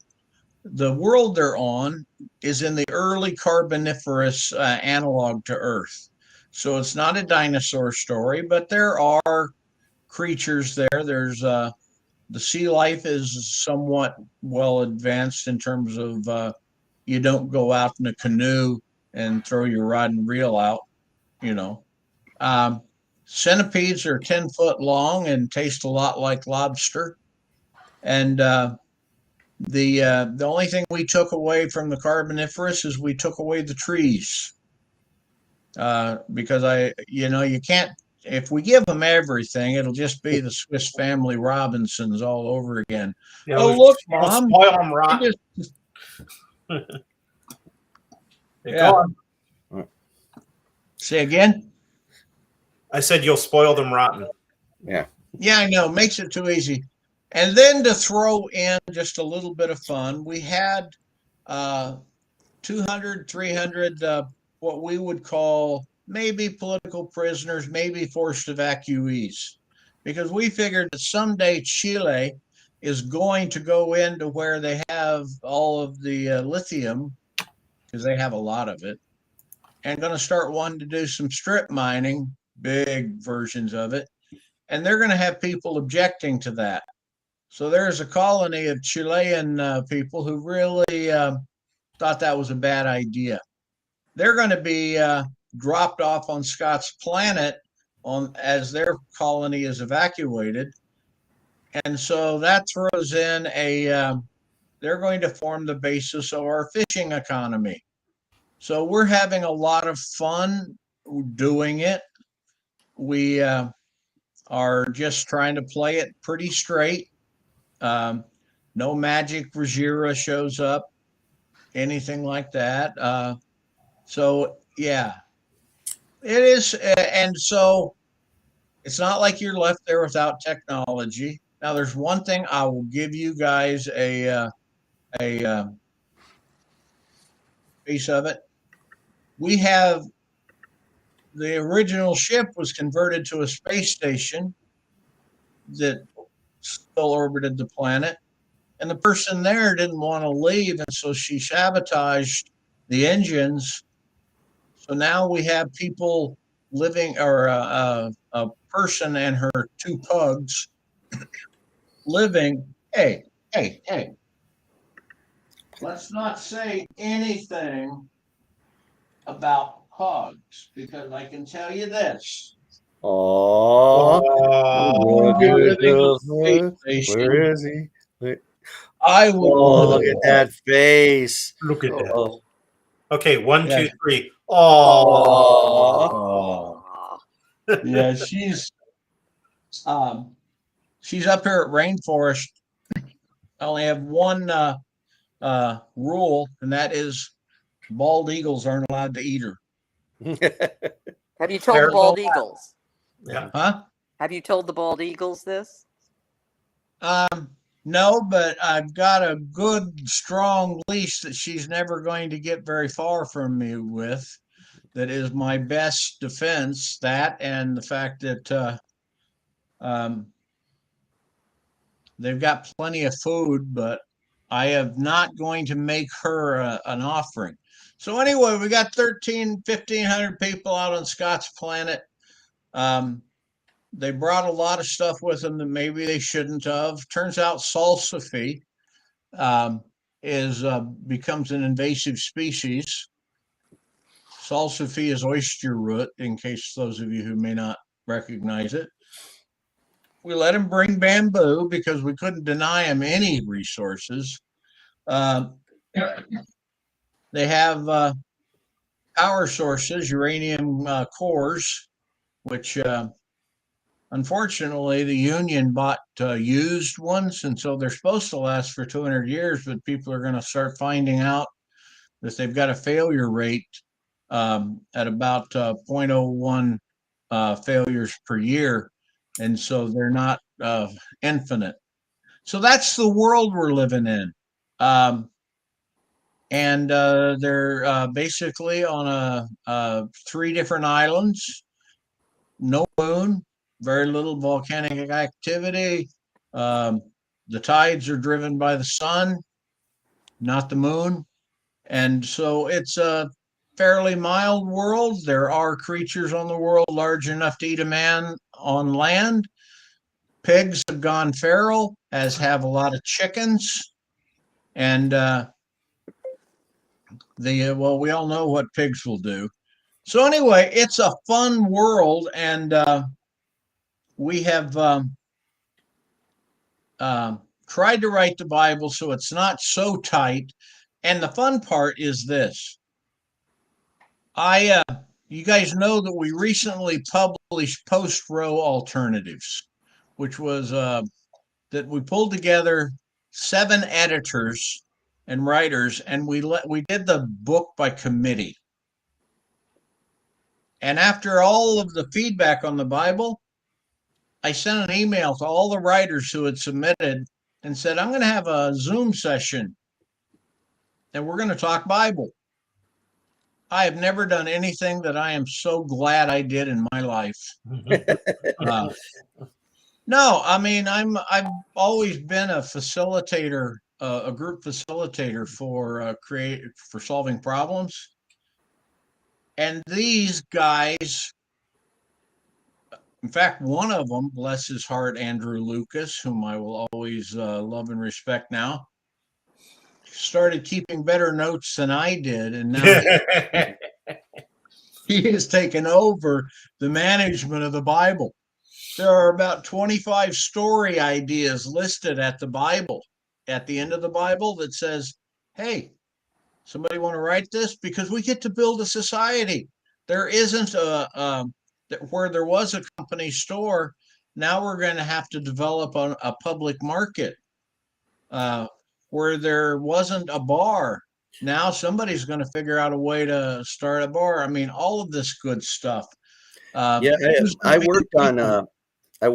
The world they're on is in the early Carboniferous analog to Earth. So it's not a dinosaur story, but there are creatures there. There's the sea life is somewhat well advanced in terms of you don't go out in a canoe and throw your rod and reel out, Centipedes are 10 foot long and taste a lot like lobster. And the only thing we took away from the Carboniferous is we took away the trees. Because you can't, if we give them everything, it'll just be the Swiss Family Robinsons all over again. Yeah, oh, look, Mom. Spoil them rotten. Yeah. Go on. Say again? I said you'll spoil them rotten. Yeah. Yeah, I know. Makes it too easy. And then to throw in just a little bit of fun, we had 200, 300, what we would call maybe political prisoners, maybe forced evacuees, because we figured that someday Chile is going to go into where they have all of the lithium, because they have a lot of it, and going to start wanting to do some strip mining, big versions of it. And they're going to have people objecting to that. So there's a colony of Chilean people who really thought that was a bad idea. They're going to be dropped off on Scott's planet as their colony is evacuated. And so that throws in they're going to form the basis of our fishing economy. So we're having a lot of fun doing it. We are just trying to play it pretty straight. No magic Rajira shows up, anything like that. So yeah, it is. And so it's not like you're left there without technology. Now, there's one thing I will give you guys a piece of it. We have the original ship was converted to a space station that still orbited the planet, and the person there didn't want to leave, and so she sabotaged the engines. So now we have people living, or a person and her two pugs living. Hey, let's not say anything about pugs, because I can tell you this. Oh, Oh, where is he? I would Oh, want look at that face. look at that. Oh, Okay, one, Yeah. 2, 3. Oh, Oh, yeah, she's up here at Rainforest. I only have one rule, and that is bald eagles aren't allowed to eat her. Have you told the There's bald a- eagles? yeah. Huh? Have you told the bald eagles this? No, but I've got a good, strong leash that she's never going to get very far from me with. That is my best defense. That and the fact that um, they've got plenty of food, but I am not going to make her an offering. So anyway, we got 1,500 people out on Scott's planet. Um, they brought a lot of stuff with them that maybe they shouldn't have. Turns out salsify um, is becomes an invasive species. Salsify is oyster root, in case those of you who may not recognize it. We let them bring bamboo because we couldn't deny them any resources. Uh, they have power sources, uranium cores, which unfortunately the union bought used ones, and so they're supposed to last for 200 years, but people are going to start finding out that they've got a failure rate at about 0.01 failures per year, and so they're not infinite. So that's the world we're living in. Um, and they're basically on three different islands, no moon, very little volcanic activity. Um, the tides are driven by the sun, not the moon. And so it's a fairly mild world. There are creatures on the world large enough to eat a man on land. Pigs have gone feral, as have a lot of chickens. And well, we all know what pigs will do. So anyway, it's a fun world, and we have tried to write the Bible so it's not so tight. And the fun part is this: you guys know that we recently published Post Row Alternatives, which was that we pulled together 7 editors and writers, and we did the book by committee. And after all of the feedback on the Bible, I sent an email to all the writers who had submitted and said, I'm going to have a Zoom session and we're going to talk Bible. I have never done anything that I am so glad I did in my life. No, I mean, I've always been a facilitator, a group facilitator for for solving problems. And these guys, in fact, one of them, bless his heart, Andrew Lucas, whom I will always love and respect now, started keeping better notes than I did, and now he has taken over the management of the Bible. There are about 25 story ideas listed at the end of the Bible that says, hey, somebody want to write this? Because we get to build a society. There isn't where there was a company store. Now we're going to have to develop a public market. Where there wasn't a bar. Now somebody's going to figure out a way to start a bar. I mean, all of this good stuff. Yeah, Who's gonna I be the worked on people? Huh? I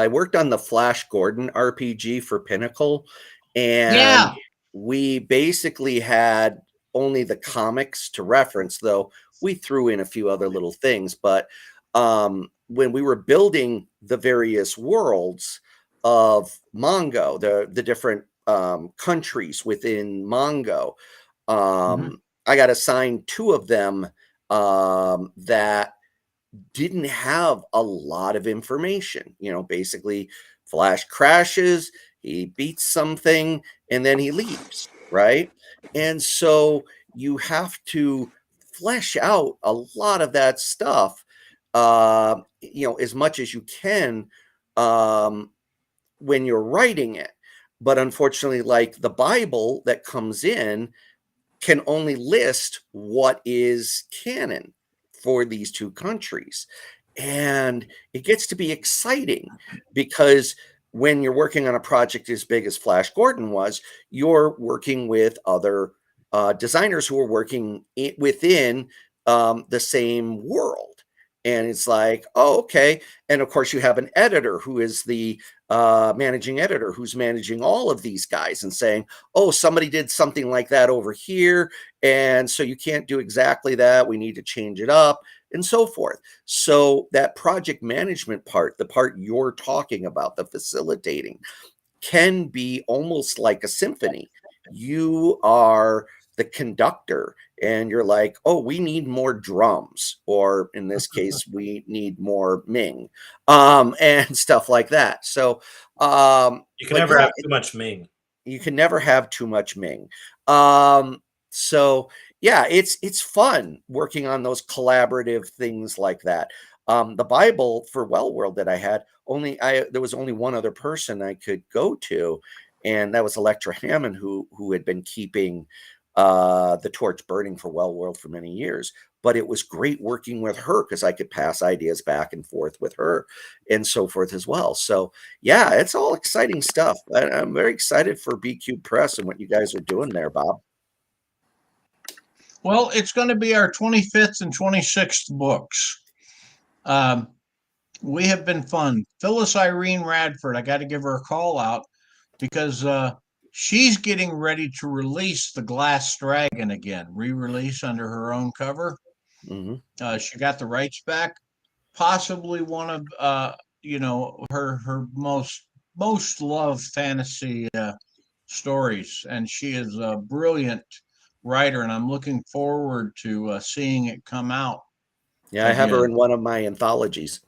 worked on the Flash Gordon RPG for Pinnacle, and Yeah. we basically had only the comics to reference, though we threw in a few other little things. But when we were building the various worlds of Mongo, the different countries within Mongo, Mhm. I got assigned two of them that didn't have a lot of information. You know, basically, Flash crashes, he beats something, and then he leaves, right? And so you have to flesh out a lot of that stuff, as much as you can um, when you're writing it. But unfortunately, like the Bible that comes in can only list what is canon for these two countries. And it gets to be exciting because when you're working on a project as big as Flash Gordon was, you're working with other designers who are working within the same world. And it's like, oh, okay. And of course, you have an editor who is the managing editor who's managing all of these guys and saying, oh, somebody did something like that over here. And so you can't do exactly that. We need to change it up and so forth. So that project management part, the part you're talking about, the facilitating, can be almost like a symphony. You are the conductor and you're like, oh, we need more drums, or in this case, we need more Ming, and stuff like that. So, You can but never yeah, have too much Ming. you can never have too much Ming. So yeah, it's fun working on those collaborative things like that. The Bible for Well World that I had, there was only one other person I could go to, and that was Electra Hammond, who had been keeping the torch burning for Well World for many years. But it was great working with her because I could pass ideas back and forth with her and so forth as well. So yeah, it's all exciting stuff. I'm very excited for BQ Press and what you guys are doing there, Bob. Well, it's going to be our 25th and 26th books. Um, we have been fun. Phyllis Irene Radford, I got to give her a call out because she's getting ready to release The Glass Dragon again, re-release under her own cover. Hmm. She got the rights back. Possibly one of her most loved fantasy stories, and she is a brilliant writer, and I'm looking forward to seeing it come out Yeah, I have her again. in one of my anthologies.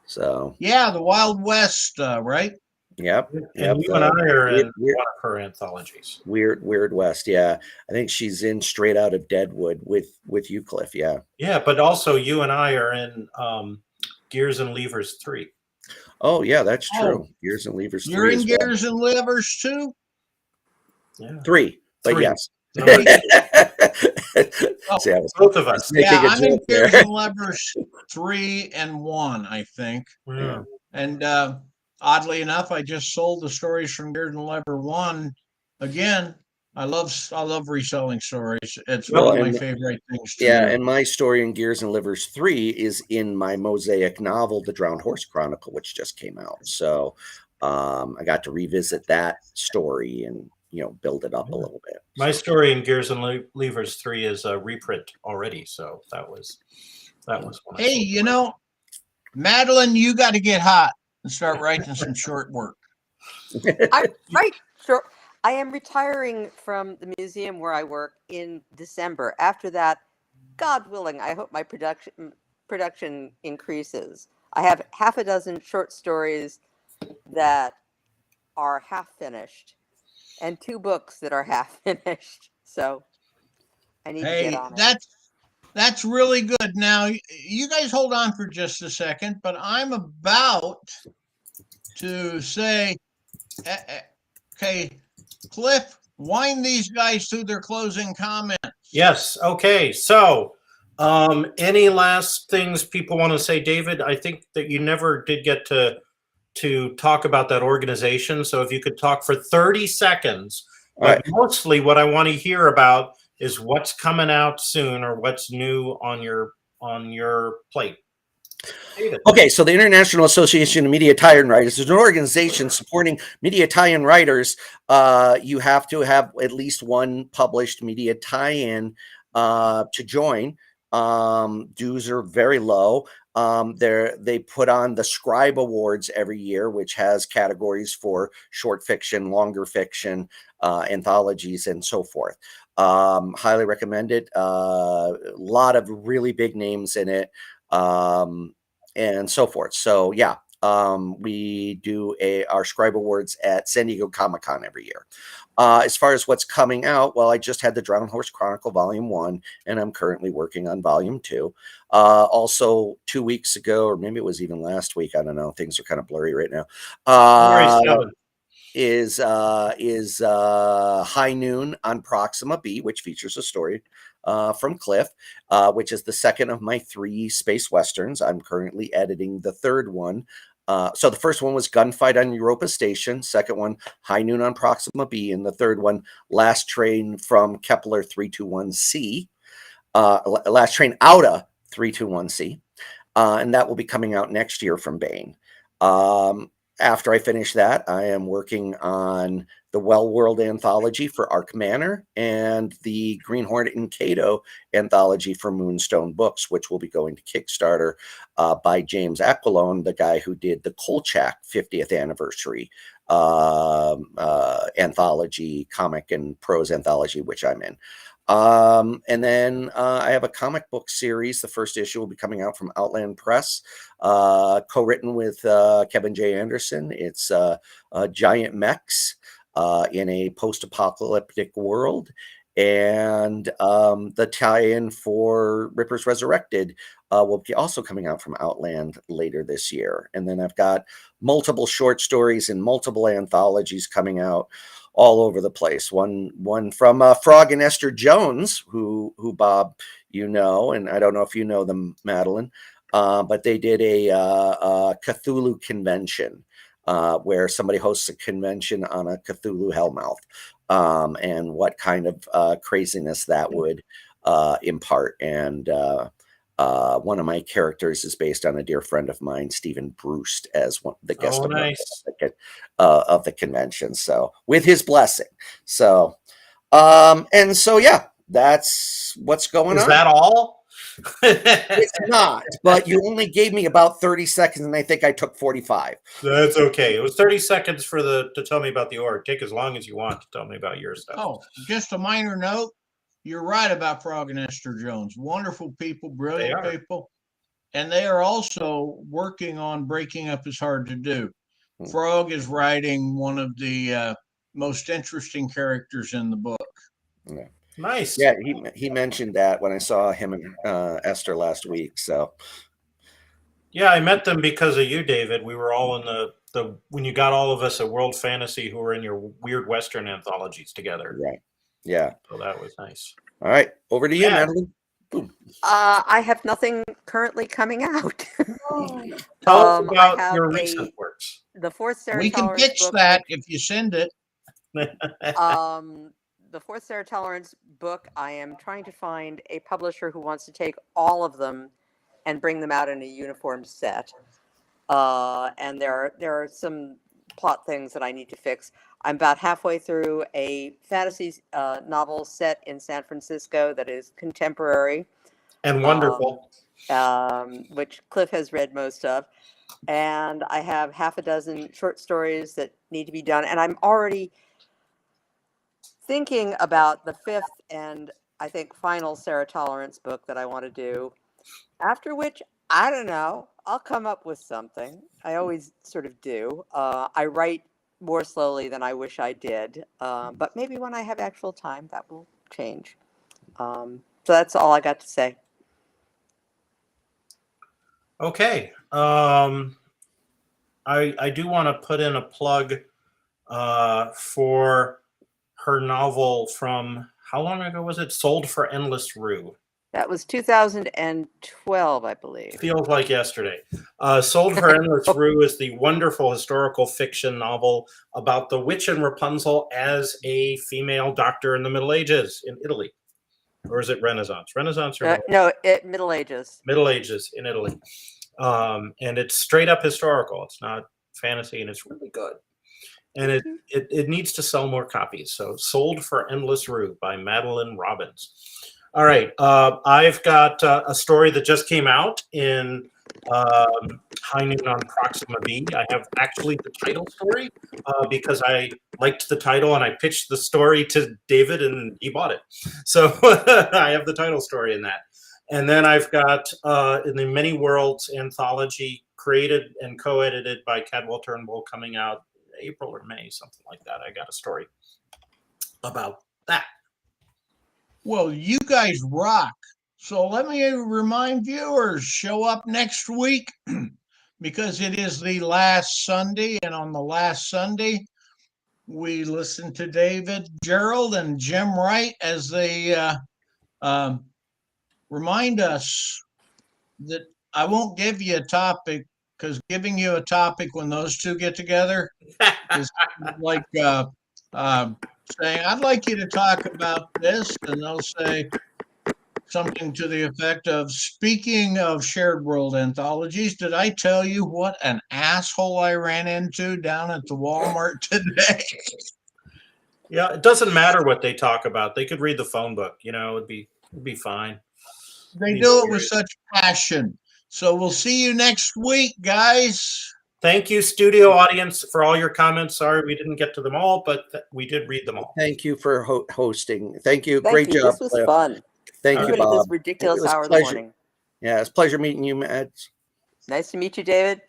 So Yeah, the Wild West, right? yep, And yep. you and I are Weird, in weird, one of her anthologies. Weird West. Yeah, I think she's in Straight Out of Deadwood with you, Cliff. Yeah. Yeah, but also you and I are in Gears and Levers 3. Oh yeah, that's Oh, true. Gears and Levers you're 3 in as well. Gears and Livers too? Yeah. 3, but 3. yes. Number 3. Oh, See, Both of us. yeah, making a I'm in joke there. Gears and Livers 3 and 1, I think. Yeah. And oddly enough, I just sold the stories from Gears and Lever 1 again. I love reselling stories. It's one Well, of my and favorite things to yeah, do. and my story in Gears and Livers 3 is in my Mosaic novel, The Drowned Horse Chronicle, which just came out. So I got to revisit that story and build it up a little bit. My story in Gears and Levers 3 is a reprint already, so that was one. Hey, Madeleine, you got to get hot and start writing some short work. Sure. I am retiring from the museum where I work in December. After that, God willing, I hope my production increases. I have half a dozen short stories that are half finished, and 2 books that are half finished. So I need to get Hey, on it. that's really good. Now, you guys hold on for just a second, but I'm about to say, eh, eh, okay, Cliff, wind these guys through their closing comment. Yes. Okay. So, any last things people want to say, David? I think that you never did get to talk about that organization. So, if you could talk for 30 seconds, All but right. mostly what I want to hear about is what's coming out soon or what's new on your plate. David. Okay, so the International Association of Media Tie-in Writers is an organization supporting media tie-in writers. You have to have at least one published media tie-in to join. Dues are very low. They put on the Scribe Awards every year, which has categories for short fiction, longer fiction, anthologies, and so forth. Highly recommend it. A lot of really big names in it. And so forth. So yeah, we do our Scribe Awards at San Diego Comic-Con every year. As far as what's coming out, well, I just had the Drowned Horse Chronicle Volume 1, and I'm currently working on Volume 2. Also, 2 weeks ago, or maybe it was even last week, I don't know, things are kind of blurry right now. Is High Noon on Proxima B, which features a story from Cliff, which is the second of my 3 space westerns. I'm currently editing the third one. So the first one was Gunfight on Europa Station. Second one, High Noon on Proxima B. And the third one, Last Train from Kepler 321c. Last Train out of 321c. And that will be coming out next year from Baen. After I finish that, I am working on the Well World anthology for Arc Manor and the Green Hornet and Cato anthology for Moonstone Books, which will be going to Kickstarter by James Aquilone, the guy who did the Kolchak 50th anniversary anthology, comic and prose anthology, which I'm in. And then I have a comic book series. The first issue will be coming out from Outland Press, co-written with Kevin J. Anderson. It's giant mechs in a post-apocalyptic world. And the tie-in for Rippers Resurrected will be also coming out from Outland later this year. And then I've got multiple short stories and multiple anthologies coming out all over the place. One from Frog and Esther Jones, who Bob, you know, and I don't know if you know them, Madeleine, but they did a Cthulhu convention where somebody hosts a convention on a Cthulhu Hellmouth, and what kind of craziness that would impart. And one of my characters is based on a dear friend of mine, Stephen Bruce, as the guest of the convention. So with his blessing. So, and so, yeah, that's what's going on. Is that all? It's not, but you only gave me about 30 seconds, and I think I took 45. That's okay. It was 30 seconds to tell me about the org. Take as long as you want to tell me about your stuff. Oh, just a minor note. You're right about Frog and Esther Jones. Wonderful people, brilliant people. And they are also working on Breaking Up is Hard to Do. Frog is writing one of the most interesting characters in the book. Yeah. Nice. Yeah, he mentioned that when I saw him and Esther last week. So, yeah, I met them because of you, David. We were all in the when you got all of us at World Fantasy who were in your weird Western anthologies together. Right. Yeah. So that was nice. All right, over to you, Madeleine. Boom. I have nothing currently coming out. Tell us about your recent works. The fourth Sarah We can Tolerance pitch book, that if you send it. The fourth Sarah Tolerance book, I am trying to find a publisher who wants to take all of them and bring them out in a uniform set. And there are some plot things that I need to fix. I'm about halfway through a fantasy novel set in San Francisco that is contemporary. And wonderful. Which Cliff has read most of. And I have half a dozen short stories that need to be done. And I'm already thinking about the fifth and I think final Sarah Tolerance book that I want to do. After which, I don't know, I'll come up with something. I always sort of do. I write more slowly than I wish I did. But maybe when I have actual time, that will change. So that's all I got to say. Okay. I do want to put in a plug for her novel from, how long ago was it? Sold for Endless Rue. That was 2012, I believe. Feels like yesterday. Sold for Endless Rue is the wonderful historical fiction novel about the witch and Rapunzel as a female doctor in the Middle Ages in Italy. Or is it Renaissance? Renaissance or No, Middle Ages. Middle Ages in Italy. And it's straight up historical. It's not fantasy, and it's really good. And it needs to sell more copies. So Sold for Endless Rue by Madeleine Robbins. All right. I've got a story that just came out in High Noon on Proxima B. I have actually the title story because I liked the title and I pitched the story to David and he bought it. So I have the title story in that. And then I've got in the Many Worlds anthology, created and co-edited by Cadwell Turnbull, coming out April or May, something like that. I got a story about that. Well, you guys rock. So let me remind viewers, show up next week because it is the last Sunday. And on the last Sunday, we listen to David Gerald and Jim Wright as they remind us that I won't give you a topic, because giving you a topic when those two get together is like saying, I'd like you to talk about this, and they'll say something to the effect of, speaking of shared world anthologies, did I tell you what an asshole I ran into down at the Walmart today? Yeah, it doesn't matter what they talk about. They could read the phone book, it'd be fine. They do it with such passion. So we'll see you next week, guys. Thank you, studio audience, for all your comments. Sorry we didn't get to them all, but we did read them all. Thank you for hosting. Thank you. Thank Great you. job. This was Cliff. fun. Thank Even you, at this Bob. ridiculous It was hour a of the pleasure. morning. Yeah, it's a pleasure meeting you, Mads. Nice to meet you, David.